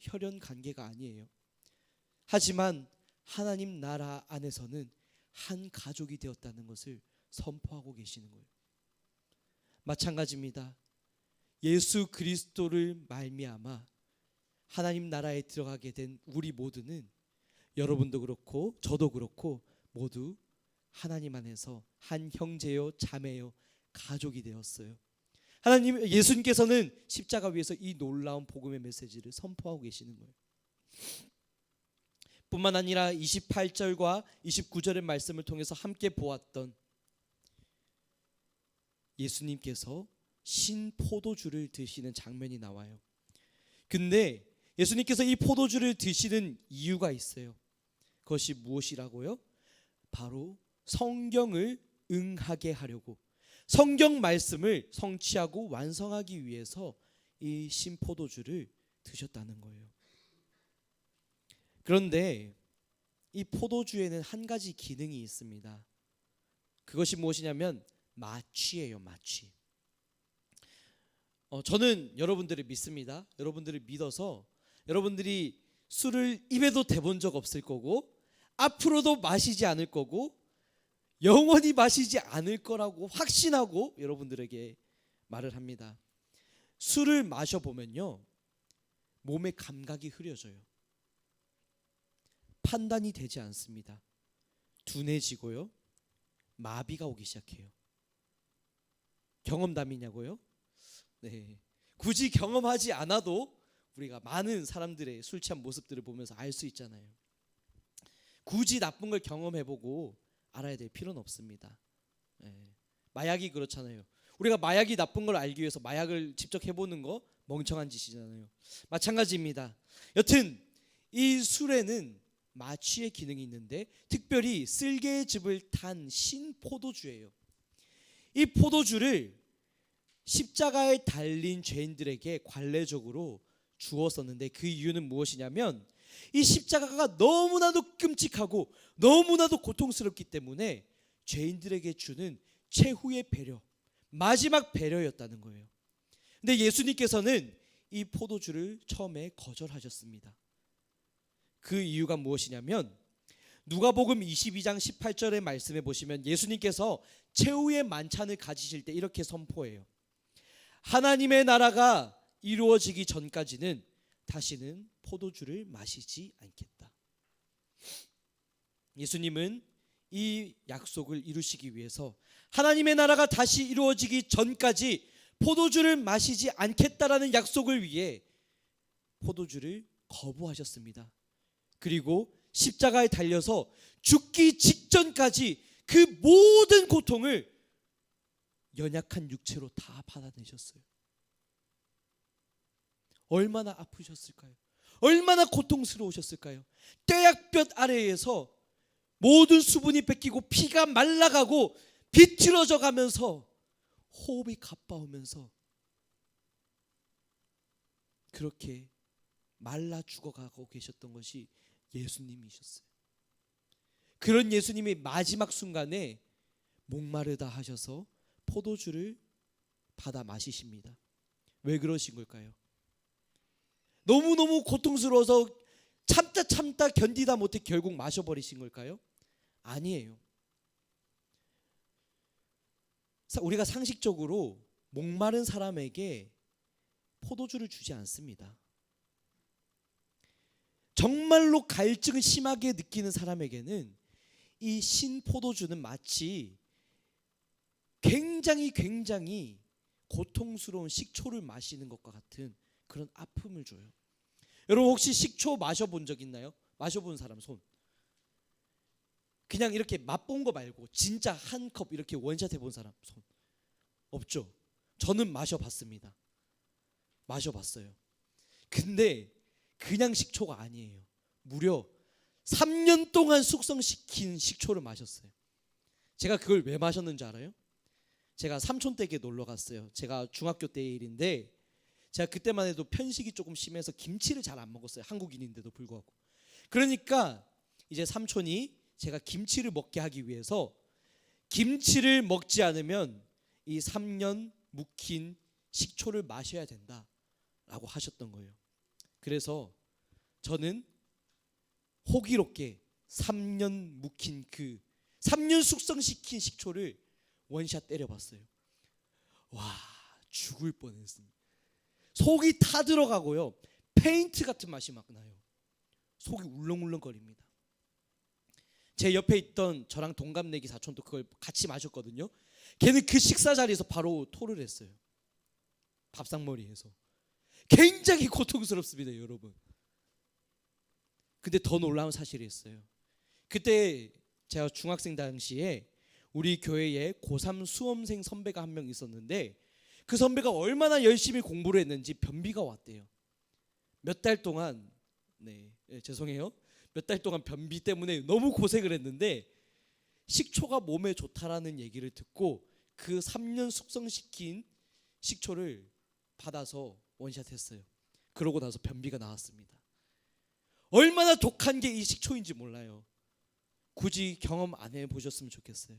혈연 관계가 아니에요. 하지만 하나님 나라 안에서는 한 가족이 되었다는 것을 선포하고 계시는 거예요. 마찬가지입니다. 예수 그리스도를 말미암아 하나님 나라에 들어가게 된 우리 모두는, 여러분도 그렇고 저도 그렇고 모두 하나님 안에서 한 형제요 자매요 가족이 되었어요. 하나님, 예수님께서는 십자가 위에서 이 놀라운 복음의 메시지를 선포하고 계시는 거예요. 뿐만 아니라 28절과 29절의 말씀을 통해서 함께 보았던 예수님께서 신 포도주를 드시는 장면이 나와요. 근데 예수님께서 이 포도주를 드시는 이유가 있어요. 그것이 무엇이라고요? 바로 성경을 응하게 하려고, 성경 말씀을 성취하고 완성하기 위해서 이 신포도주를 드셨다는 거예요. 그런데 이 포도주에는 한 가지 기능이 있습니다. 그것이 무엇이냐면 마취예요, 마취. 저는 여러분들을 믿습니다. 여러분들을 믿어서 여러분들이 술을 입에도 대본 적 없을 거고 앞으로도 마시지 않을 거고 영원히 마시지 않을 거라고 확신하고 여러분들에게 말을 합니다. 술을 마셔보면요, 몸의 감각이 흐려져요. 판단이 되지 않습니다. 둔해지고요, 마비가 오기 시작해요. 경험담이냐고요? 네, 굳이 경험하지 않아도 우리가 많은 사람들의 술 취한 모습들을 보면서 알 수 있잖아요. 굳이 나쁜 걸 경험해보고 알아야 될 필요는 없습니다. 마약이 그렇잖아요. 우리가 마약이 나쁜 걸 알기 위해서 마약을 직접 해보는 거 멍청한 짓이잖아요. 마찬가지입니다. 여튼 이 술에는 마취의 기능이 있는데 특별히 쓸개즙을 탄 신포도주예요. 이 포도주를 십자가에 달린 죄인들에게 관례적으로 주었었는데 그 이유는 무엇이냐면 이 십자가가 너무나도 끔찍하고 너무나도 고통스럽기 때문에 죄인들에게 주는 최후의 배려, 마지막 배려였다는 거예요. 근데 예수님께서는 이 포도주를 처음에 거절하셨습니다. 그 이유가 무엇이냐면 누가복음 22장 18절의 말씀에 보시면 예수님께서 최후의 만찬을 가지실 때 이렇게 선포해요. 하나님의 나라가 이루어지기 전까지는 다시는 포도주를 마시지 않겠다. 예수님은 이 약속을 이루시기 위해서 하나님의 나라가 다시 이루어지기 전까지 포도주를 마시지 않겠다라는 약속을 위해 포도주를 거부하셨습니다. 그리고 십자가에 달려서 죽기 직전까지 그 모든 고통을 연약한 육체로 다 받아내셨어요. 얼마나 아프셨을까요? 얼마나 고통스러우셨을까요? 떼약볕 아래에서 모든 수분이 뺏기고 피가 말라가고 비틀어져 가면서 호흡이 가빠오면서 그렇게 말라 죽어가고 계셨던 것이 예수님이셨어요. 그런 예수님이 마지막 순간에 목마르다 하셔서 포도주를 받아 마시십니다. 왜 그러신 걸까요? 너무너무 고통스러워서 참다 견디다 못해 결국 마셔버리신 걸까요? 아니에요. 우리가 상식적으로 목마른 사람에게 포도주를 주지 않습니다. 정말로 갈증을 심하게 느끼는 사람에게는 이 신포도주는 마치 굉장히 고통스러운 식초를 마시는 것과 같은 그런 아픔을 줘요. 여러분 혹시 식초 마셔본 적 있나요? 마셔본 사람 손. 그냥 이렇게 맛본 거 말고 진짜 한 컵 이렇게 원샷 해본 사람 손. 없죠? 저는 마셔봤습니다. 마셔봤어요. 근데 그냥 식초가 아니에요. 무려 3년 동안 숙성시킨 식초를 마셨어요. 제가 그걸 왜 마셨는지 알아요? 제가 삼촌 댁에 놀러 갔어요. 제가 중학교 때의 일인데 제가 그때만 해도 편식이 조금 심해서 김치를 잘 안 먹었어요. 한국인인데도 불구하고. 그러니까 이제 삼촌이 제가 김치를 먹게 하기 위해서 김치를 먹지 않으면 이 3년 묵힌 식초를 마셔야 된다라고 하셨던 거예요. 그래서 저는 호기롭게 3년 묵힌 그 3년 숙성시킨 식초를 원샷 때려봤어요. 와, 죽을 뻔했습니다. 속이 타 들어가고요. 페인트 같은 맛이 막 나요. 속이 울렁울렁거립니다. 제 옆에 있던 저랑 동갑내기 사촌도 그걸 같이 마셨거든요. 걔는 그 식사 자리에서 바로 토를 했어요. 밥상머리에서. 굉장히 고통스럽습니다, 여러분. 근데 더 놀라운 사실이 있어요. 그때 제가 중학생 당시에 우리 교회에 고3 수험생 선배가 한 명 있었는데 그 선배가 얼마나 열심히 공부를 했는지 변비가 왔대요. 몇 달 동안 죄송해요. 몇 달 동안 변비 때문에 너무 고생을 했는데 식초가 몸에 좋다라는 얘기를 듣고 그 3년 숙성시킨 식초를 받아서 원샷했어요. 그러고 나서 변비가 나왔습니다. 얼마나 독한 게 이 식초인지 몰라요. 굳이 경험 안 해보셨으면 좋겠어요.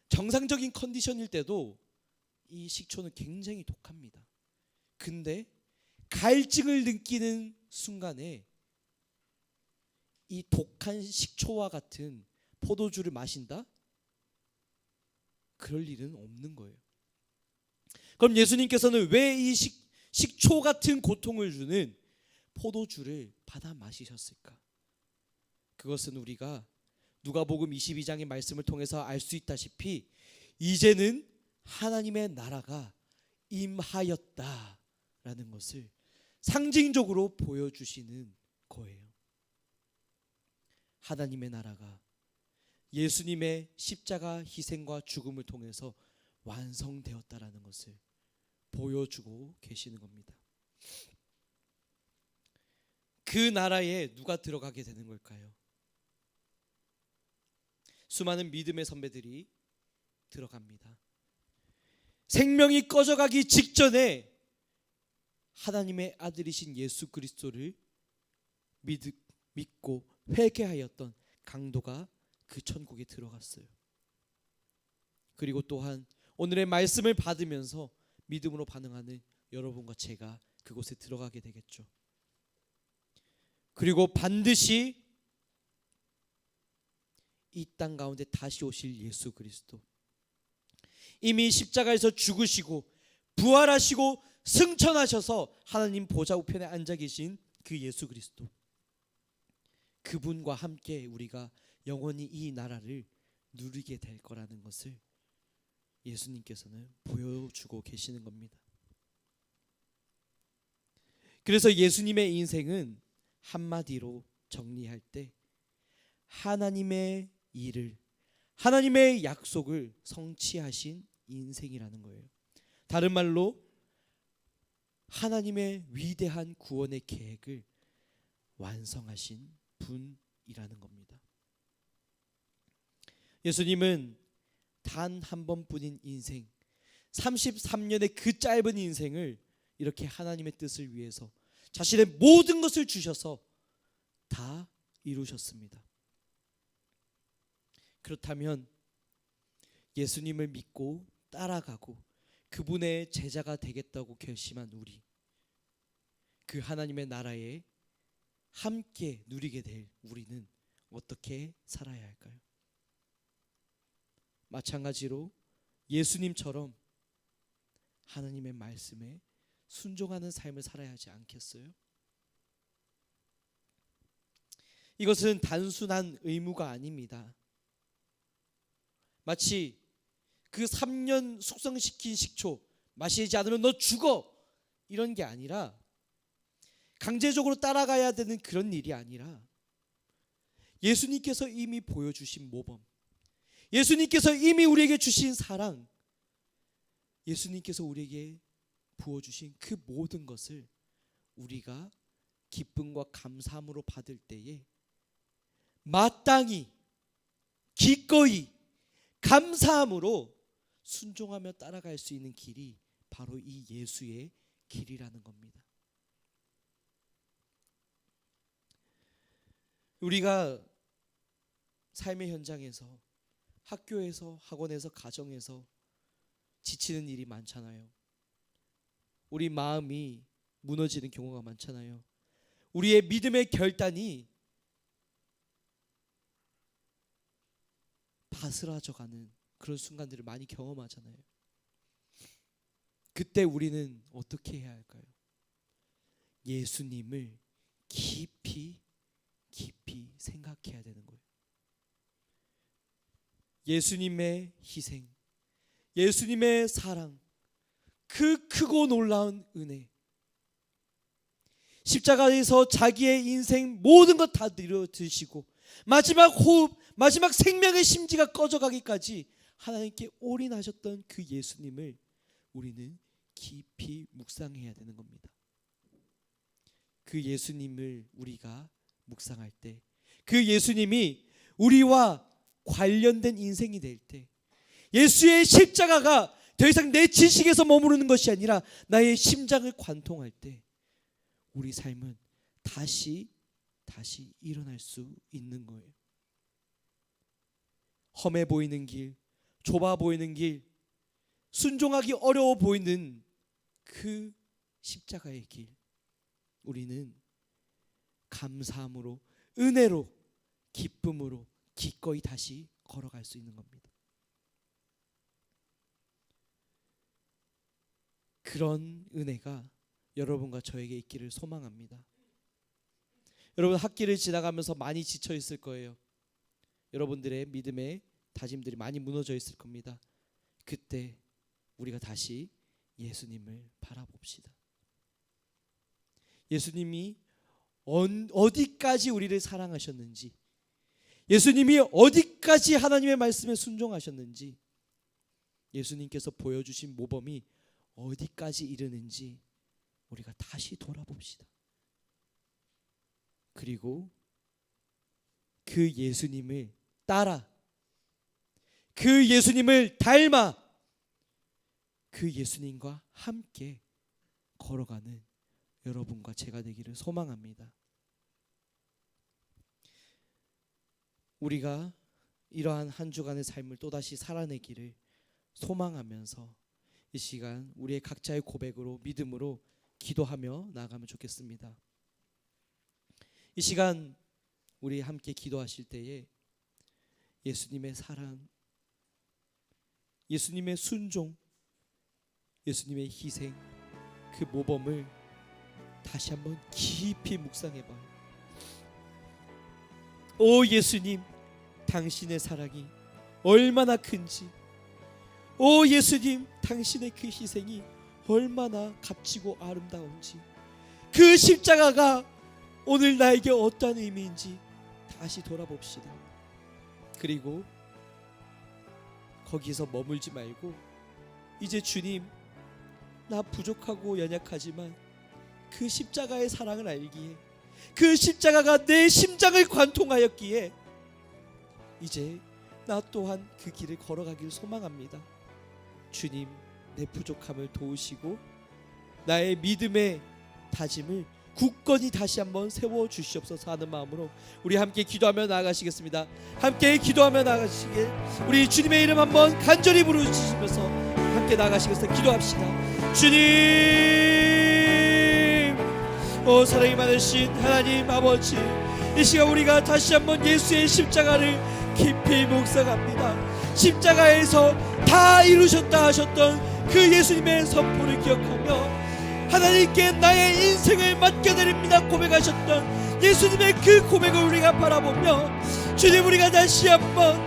정상적인 컨디션일 때도 이 식초는 굉장히 독합니다. 근데 갈증을 느끼는 순간에 이 독한 식초와 같은 포도주를 마신다? 그럴 일은 없는 거예요. 그럼 예수님께서는 왜 이 식초 같은 고통을 주는 포도주를 받아 마시셨을까? 그것은 우리가 누가복음 22장의 말씀을 통해서 알 수 있다시피 이제는 하나님의 나라가 임하였다라는 것을 상징적으로 보여주시는 거예요. 하나님의 나라가 예수님의 십자가 희생과 죽음을 통해서 완성되었다라는 것을 보여주고 계시는 겁니다. 그 나라에 누가 들어가게 되는 걸까요? 수많은 믿음의 선배들이 들어갑니다. 생명이 꺼져가기 직전에 하나님의 아들이신 예수 그리스도를 믿고 회개하였던 강도가 그 천국에 들어갔어요. 그리고 또한 오늘의 말씀을 받으면서 믿음으로 반응하는 여러분과 제가 그곳에 들어가게 되겠죠. 그리고 반드시 이 땅 가운데 다시 오실 예수 그리스도, 이미 십자가에서 죽으시고 부활하시고 승천하셔서 하나님 보좌 우편에 앉아 계신 그 예수 그리스도, 그분과 함께 우리가 영원히 이 나라를 누리게 될 거라는 것을 예수님께서는 보여주고 계시는 겁니다. 그래서 예수님의 인생은 한마디로 정리할 때 하나님의 일을, 하나님의 약속을 성취하신 인생이라는 거예요. 다른 말로 하나님의 위대한 구원의 계획을 완성하신 분이라는 겁니다. 예수님은 단 한 번뿐인 인생, 33년의 그 짧은 인생을 이렇게 하나님의 뜻을 위해서 자신의 모든 것을 주셔서 다 이루셨습니다. 그렇다면 예수님을 믿고 따라가고 그분의 제자가 되겠다고 결심한 우리, 그 하나님의 나라에 함께 누리게 될 우리는 어떻게 살아야 할까요? 마찬가지로 예수님처럼 하나님의 말씀에 순종하는 삶을 살아야 하지 않겠어요? 이것은 단순한 의무가 아닙니다. 마치 그 3년 숙성시킨 식초 마시지 않으면 너 죽어, 이런 게 아니라, 강제적으로 따라가야 되는 그런 일이 아니라, 예수님께서 이미 보여주신 모범, 예수님께서 이미 우리에게 주신 사랑, 예수님께서 우리에게 부어주신 그 모든 것을 우리가 기쁨과 감사함으로 받을 때에 마땅히 기꺼이 감사함으로 순종하며 따라갈 수 있는 길이 바로 이 예수의 길이라는 겁니다. 우리가 삶의 현장에서, 학교에서, 학원에서, 가정에서 지치는 일이 많잖아요. 우리 마음이 무너지는 경우가 많잖아요. 우리의 믿음의 결단이 바스라져가는 그런 순간들을 많이 경험하잖아요. 그때 우리는 어떻게 해야 할까요? 예수님을 깊이 생각해야 되는 거예요. 예수님의 희생, 예수님의 사랑, 그 크고 놀라운 은혜, 십자가에서 자기의 인생 모든 것 다 내려드시고 마지막 호흡, 마지막 생명의 심지가 꺼져가기까지 하나님께 올인하셨던 그 예수님을 우리는 깊이 묵상해야 되는 겁니다. 그 예수님을 우리가 묵상할 때, 그 예수님이 우리와 관련된 인생이 될 때, 예수의 십자가가 더 이상 내 지식에서 머무르는 것이 아니라 나의 심장을 관통할 때 우리 삶은 다시 일어날 수 있는 거예요. 험해 보이는 길, 좁아 보이는 길, 순종하기 어려워 보이는 그 십자가의 길, 우리는 감사함으로, 은혜로, 기쁨으로 기꺼이 다시 걸어갈 수 있는 겁니다. 그런 은혜가 여러분과 저에게 있기를 소망합니다. 여러분, 학기를 지나가면서 많이 지쳐 있을 거예요. 여러분들의 믿음의 다짐들이 많이 무너져 있을 겁니다. 그때 우리가 다시 예수님을 바라봅시다. 예수님이 어디까지 우리를 사랑하셨는지, 예수님이 어디까지 하나님의 말씀에 순종하셨는지, 예수님께서 보여주신 모범이 어디까지 이르는지 우리가 다시 돌아봅시다. 그리고 그 예수님을 따라, 그 예수님을 닮아 그 예수님과 함께 걸어가는 여러분과 제가 되기를 소망합니다. 우리가 이러한 한 주간의 삶을 또다시 살아내기를 소망하면서 이 시간 우리의 각자의 고백으로 믿음으로 기도하며 나아가면 좋겠습니다. 이 시간 우리 함께 기도하실 때에 예수님의 사랑, 예수님의 순종, 예수님의 희생, 그 모범을 다시 한번 깊이 묵상해봐요. 오 예수님, 당신의 사랑이 얼마나 큰지, 오 예수님, 당신의 그 희생이 얼마나 값지고 아름다운지, 그 십자가가 오늘 나에게 어떠한 의미인지 다시 돌아봅시다. 그리고 거기서 머물지 말고 이제 주님, 나 부족하고 연약하지만 그 십자가의 사랑을 알기에, 그 십자가가 내 심장을 관통하였기에 이제 나 또한 그 길을 걸어가길 소망합니다. 주님, 내 부족함을 도우시고 나의 믿음의 다짐을 굳건히 다시 한번 세워주시옵소서 하는 마음으로 우리 함께 기도하며 나아가시겠습니다. 함께 기도하며 나아가시길 우리 주님의 이름 한번 간절히 부르시면서 함께 나아가시겠습니다. 기도합시다. 주님, 오 사랑이 많으신 하나님 아버지, 이 시간 우리가 다시 한번 예수의 십자가를 깊이 묵상합니다. 십자가에서 다 이루셨다 하셨던 그 예수님의 선포를 기억하며 하나님께 나의 인생을 맡겨드립니다 고백하셨던 예수님의 그 고백을 우리가 바라보며, 주님, 우리가 다시 한번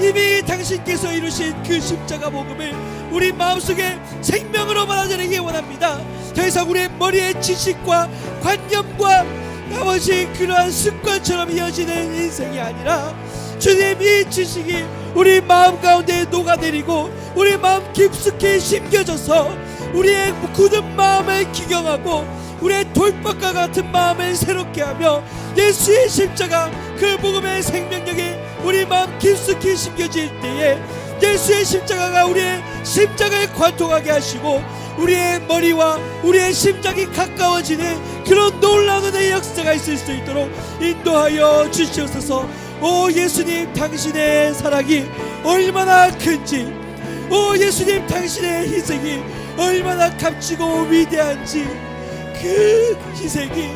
이미 당신께서 이루신 그 십자가 복음을 우리 마음속에 생명으로 받아들이기 원합니다. 더 이상 우리의 머리의 지식과 관념과 아버지 그러한 습관처럼 이어지는 인생이 아니라 주님, 이 지식이 우리 마음 가운데 녹아내리고 우리 마음 깊숙이 심겨져서 우리의 굳은 마음을 기경하고 우리의 돌박과 같은 마음을 새롭게 하며 예수의 십자가 그 복음의 생명력이 우리 마음 깊숙이 심겨질 때에 예수의 십자가가 우리의 심장을 관통하게 하시고 우리의 머리와 우리의 심장이 가까워지는 그런 놀라운 은혜의 역사가 있을 수 있도록 인도하여 주시옵소서. 오 예수님, 당신의 사랑이 얼마나 큰지, 오 예수님, 당신의 희생이 얼마나 값지고 위대한지, 그 희생이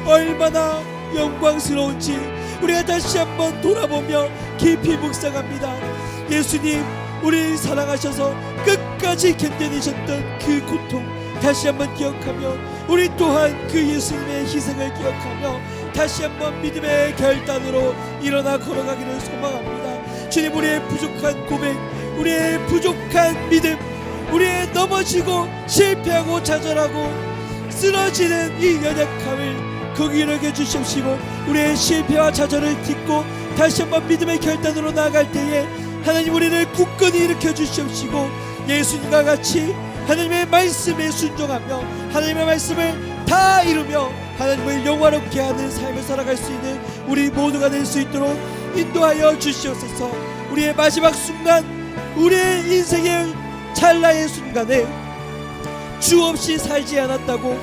얼마나 영광스러운지 우리가 다시 한번 돌아보며 깊이 묵상합니다. 예수님, 우리를 사랑하셔서 끝까지 견뎌내셨던 그 고통 다시 한번 기억하며 우리 또한 그 예수님의 희생을 기억하며 다시 한번 믿음의 결단으로 일어나 걸어가기를 소망합니다. 주님, 우리의 부족한 고백, 우리의 부족한 믿음, 우리의 넘어지고 실패하고 좌절하고 쓰러지는 이 연약함을 극일하게 주시옵시고 우리의 실패와 좌절을 딛고 다시 한번 믿음의 결단으로 나아갈 때에 하나님, 우리를 굳건히 일으켜 주시옵시고 예수님과 같이 하나님의 말씀에 순종하며 하나님의 말씀을 다 이루며 하나님을 영화롭게 하는 삶을 살아갈 수 있는 우리 모두가 될 수 있도록 인도하여 주시옵소서. 우리의 마지막 순간, 우리의 인생의 찰나의 순간에 주 없이 살지 않았다고,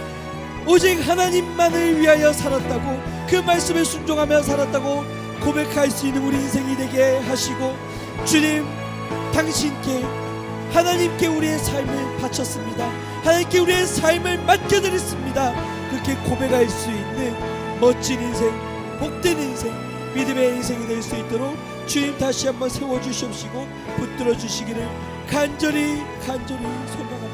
오직 하나님만을 위하여 살았다고, 그 말씀에 순종하며 살았다고 고백할 수 있는 우리 인생이 되게 하시고, 주님, 당신께 하나님께 우리의 삶을 바쳤습니다. 하나님께 우리의 삶을 맡겨드렸습니다. 그렇게 고백할 수 있는 멋진 인생, 복된 인생, 믿음의 인생이 될 수 있도록 주님 다시 한번 세워주시옵시고 붙들어 주시기를 간절히 소망합니다.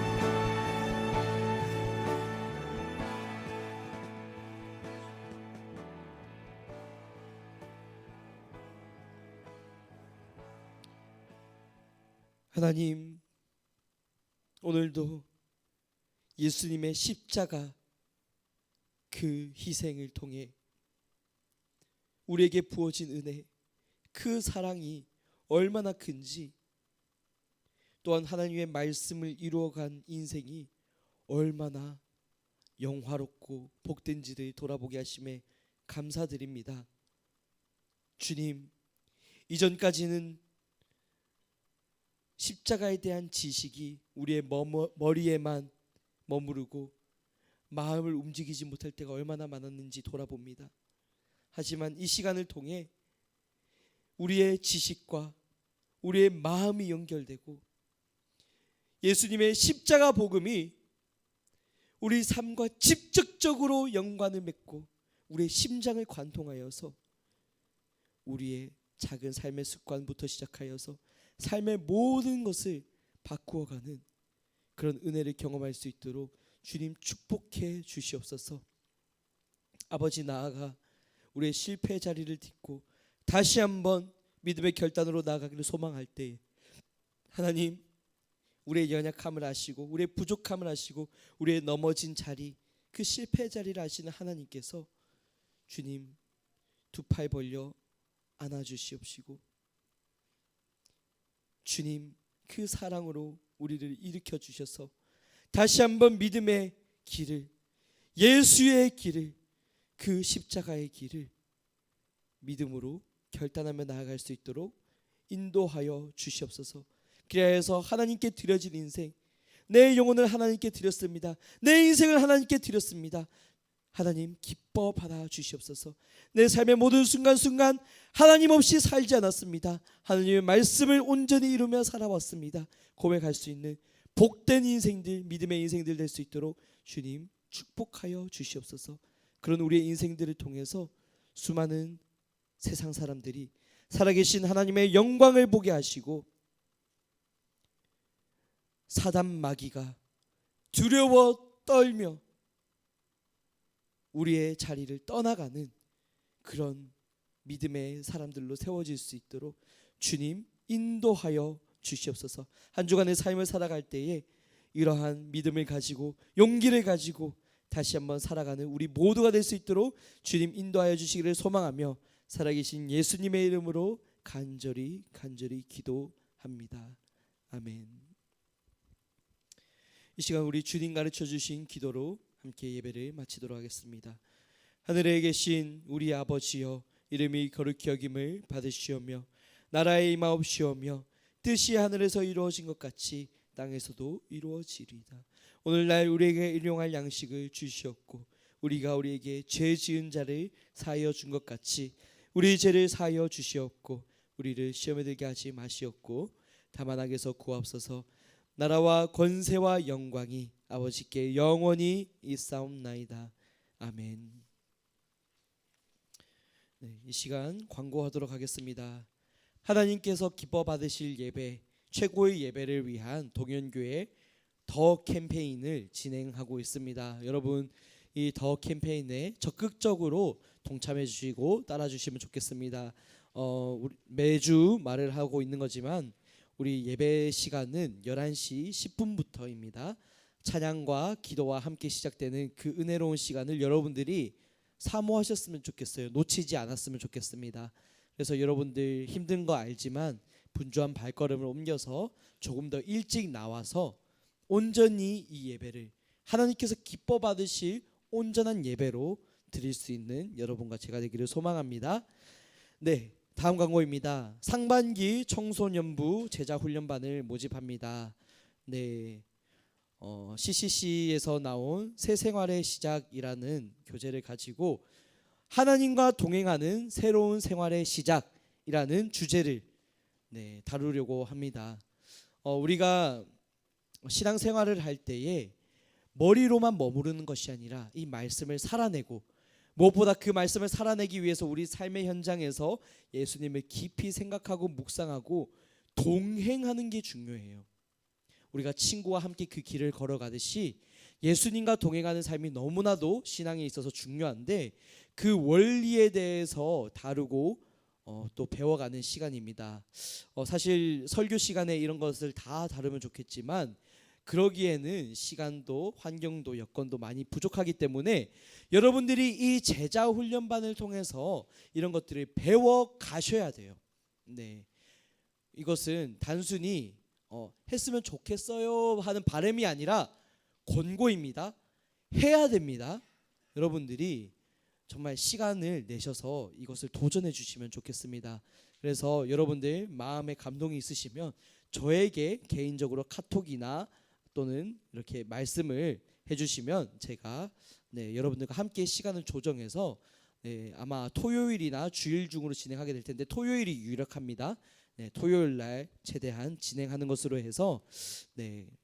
하나님, 오늘도 예수님의 십자가 그 희생을 통해 우리에게 부어진 은혜, 그 사랑이 얼마나 큰지, 또한 하나님의 말씀을 이루어간 인생이 얼마나 영화롭고 복된지를 돌아보게 하심에 감사드립니다. 주님, 이전까지는 십자가에 대한 지식이 우리의 머리에만 머무르고 마음을 움직이지 못할 때가 얼마나 많았는지 돌아봅니다. 하지만 이 시간을 통해 우리의 지식과 우리의 마음이 연결되고 예수님의 십자가 복음이 우리 삶과 직접적으로 연관을 맺고 우리의 심장을 관통하여서 우리의 작은 삶의 습관부터 시작하여서 삶의 모든 것을 바꾸어가는 그런 은혜를 경험할 수 있도록 주님 축복해 주시옵소서. 아버지, 나아가 우리의 실패의 자리를 딛고 다시 한번 믿음의 결단으로 나아가기를 소망할 때 하나님, 우리의 연약함을 아시고 우리의 부족함을 아시고 우리의 넘어진 자리, 그 실패의 자리를 아시는 하나님께서 주님 두 팔 벌려 안아주시옵시고 주님 그 사랑으로 우리를 일으켜 주셔서 다시 한번 믿음의 길을, 예수의 길을, 그 십자가의 길을 믿음으로 결단하며 나아갈 수 있도록 인도하여 주시옵소서. 그래서 하나님께 드려진 인생, 내 영혼을 하나님께 드렸습니다. 내 인생을 하나님께 드렸습니다. 하나님 기뻐 받아 주시옵소서. 내 삶의 모든 순간순간 하나님 없이 살지 않았습니다. 하나님의 말씀을 온전히 이루며 살아왔습니다. 고백할 수 있는 복된 인생들, 믿음의 인생들 될 수 있도록 주님 축복하여 주시옵소서. 그런 우리의 인생들을 통해서 수많은 세상 사람들이 살아계신 하나님의 영광을 보게 하시고 사단 마귀가 두려워 떨며 우리의 자리를 떠나가는 그런 믿음의 사람들로 세워질 수 있도록 주님 인도하여 주시옵소서. 한 주간의 삶을 살아갈 때에 이러한 믿음을 가지고 용기를 가지고 다시 한번 살아가는 우리 모두가 될 수 있도록 주님 인도하여 주시기를 소망하며 살아계신 예수님의 이름으로 간절히 기도합니다. 아멘. 이 시간 우리 주님 가르쳐 주신 기도로 함께 예배를 마치도록 하겠습니다. 하늘에 계신 우리 아버지여, 이름이 거룩히 여김을 받으시오며 나라의 임하옵시오며 뜻이 하늘에서 이루어진 것 같이 땅에서도 이루어지리이다. 오늘날 우리에게 일용할 양식을 주시옵고 우리가 우리에게 죄 지은 자를 사하여 준 것 같이 우리 죄를 사하여 주시옵고 우리를 시험에 들게 하지 마시옵고 다만 악에서 구하옵소서. 나라와 권세와 영광이 아버지께 영원히 있사옵나이다. 아멘. 네, 이 시간 광고하도록 하겠습니다. 하나님께서 기뻐 받으실 예배, 최고의 예배를 위한 동현교회 더 캠페인을 진행하고 있습니다. 여러분 이 더 캠페인에 적극적으로 동참해 주시고 따라 주시면 좋겠습니다. 매주 말을 하고 있는 거지만 우리 예배 시간은 11시 10분부터입니다. 찬양과 기도와 함께 시작되는 그 은혜로운 시간을 여러분들이 사모하셨으면 좋겠어요. 놓치지 않았으면 좋겠습니다. 그래서 여러분들 힘든 거 알지만 분주한 발걸음을 옮겨서 조금 더 일찍 나와서 온전히 이 예배를 하나님께서 기뻐 받으실 온전한 예배로 드릴 수 있는 여러분과 제가 되기를 소망합니다. 네, 다음 광고입니다. 상반기 청소년부 제자훈련반을 모집합니다. 네, CCC에서 나온 새 생활의 시작이라는 교재를 가지고 하나님과 동행하는 새로운 생활의 시작이라는 주제를 다루려고 합니다. 우리가 신앙생활을 할 때에 머리로만 머무르는 것이 아니라 이 말씀을 살아내고 무엇보다 그 말씀을 살아내기 위해서 우리 삶의 현장에서 예수님을 깊이 생각하고 묵상하고 동행하는 게 중요해요. 우리가 친구와 함께 그 길을 걸어가듯이 예수님과 동행하는 삶이 너무나도 신앙에 있어서 중요한데 그 원리에 대해서 다루고 또 배워가는 시간입니다. 사실 설교 시간에 이런 것을 다 다루면 좋겠지만 그러기에는 시간도 환경도 여건도 많이 부족하기 때문에 여러분들이 이 제자훈련반을 통해서 이런 것들을 배워 가셔야 돼요. 네, 이것은 단순히 했으면 좋겠어요 하는 바람이 아니라 권고입니다. 해야 됩니다. 여러분들이 정말 시간을 내셔서 이것을 도전해 주시면 좋겠습니다. 그래서 여러분들 마음에 감동이 있으시면 저에게 개인적으로 카톡이나 또는 이렇게 말씀을 해주시면 제가 여러분들과 함께 시간을 조정해서 아마 토요일이나 주일 중으로 진행하게 될 텐데 토요일이 유력합니다. 토요일 날 최대한 진행하는 것으로 해서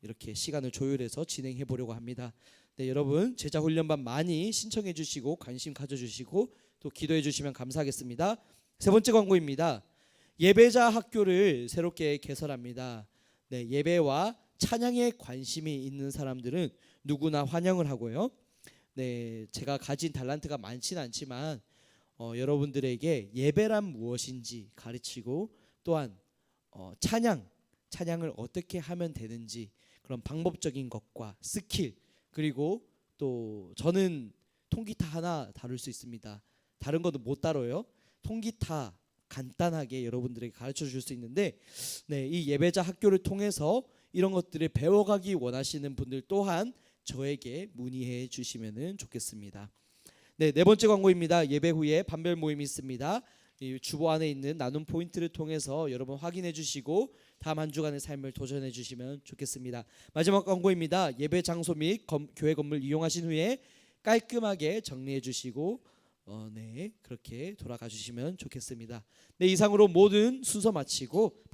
이렇게 시간을 조율해서 진행해 보려고 합니다. 여러분 제자 훈련반 많이 신청해 주시고 관심 가져 주시고 또 기도해 주시면 감사하겠습니다. 세 번째 광고입니다. 예배자 학교를 새롭게 개설합니다. 예배와 찬양에 관심이 있는 사람들은 누구나 환영을 하고요. 제가 가진 달란트가 많지는 않지만 여러분들에게 예배란 무엇인지 가르치고 또한 찬양을 어떻게 하면 되는지 그런 방법적인 것과 스킬 그리고 또 저는 통기타 하나 다룰 수 있습니다. 다른 것도 못 다뤄요. 통기타 간단하게 여러분들에게 가르쳐 줄 수 있는데 이 예배자 학교를 통해서 이런 것들을 배워가기 원하시는 분들 또한 저에게 문의해 주시면 좋겠습니다. 네 번째 광고입니다. 예배 후에 반별 모임이 있습니다. 이 주보 안에 있는 나눔 포인트를 통해서 여러분 확인해 주시고 다음 한 주간의 삶을 도전해 주시면 좋겠습니다. 마지막 광고입니다. 예배 장소 및 교회 건물 이용하신 후에 깔끔하게 정리해 주시고 그렇게 돌아가 주시면 좋겠습니다. 이상으로 모든 순서 마치고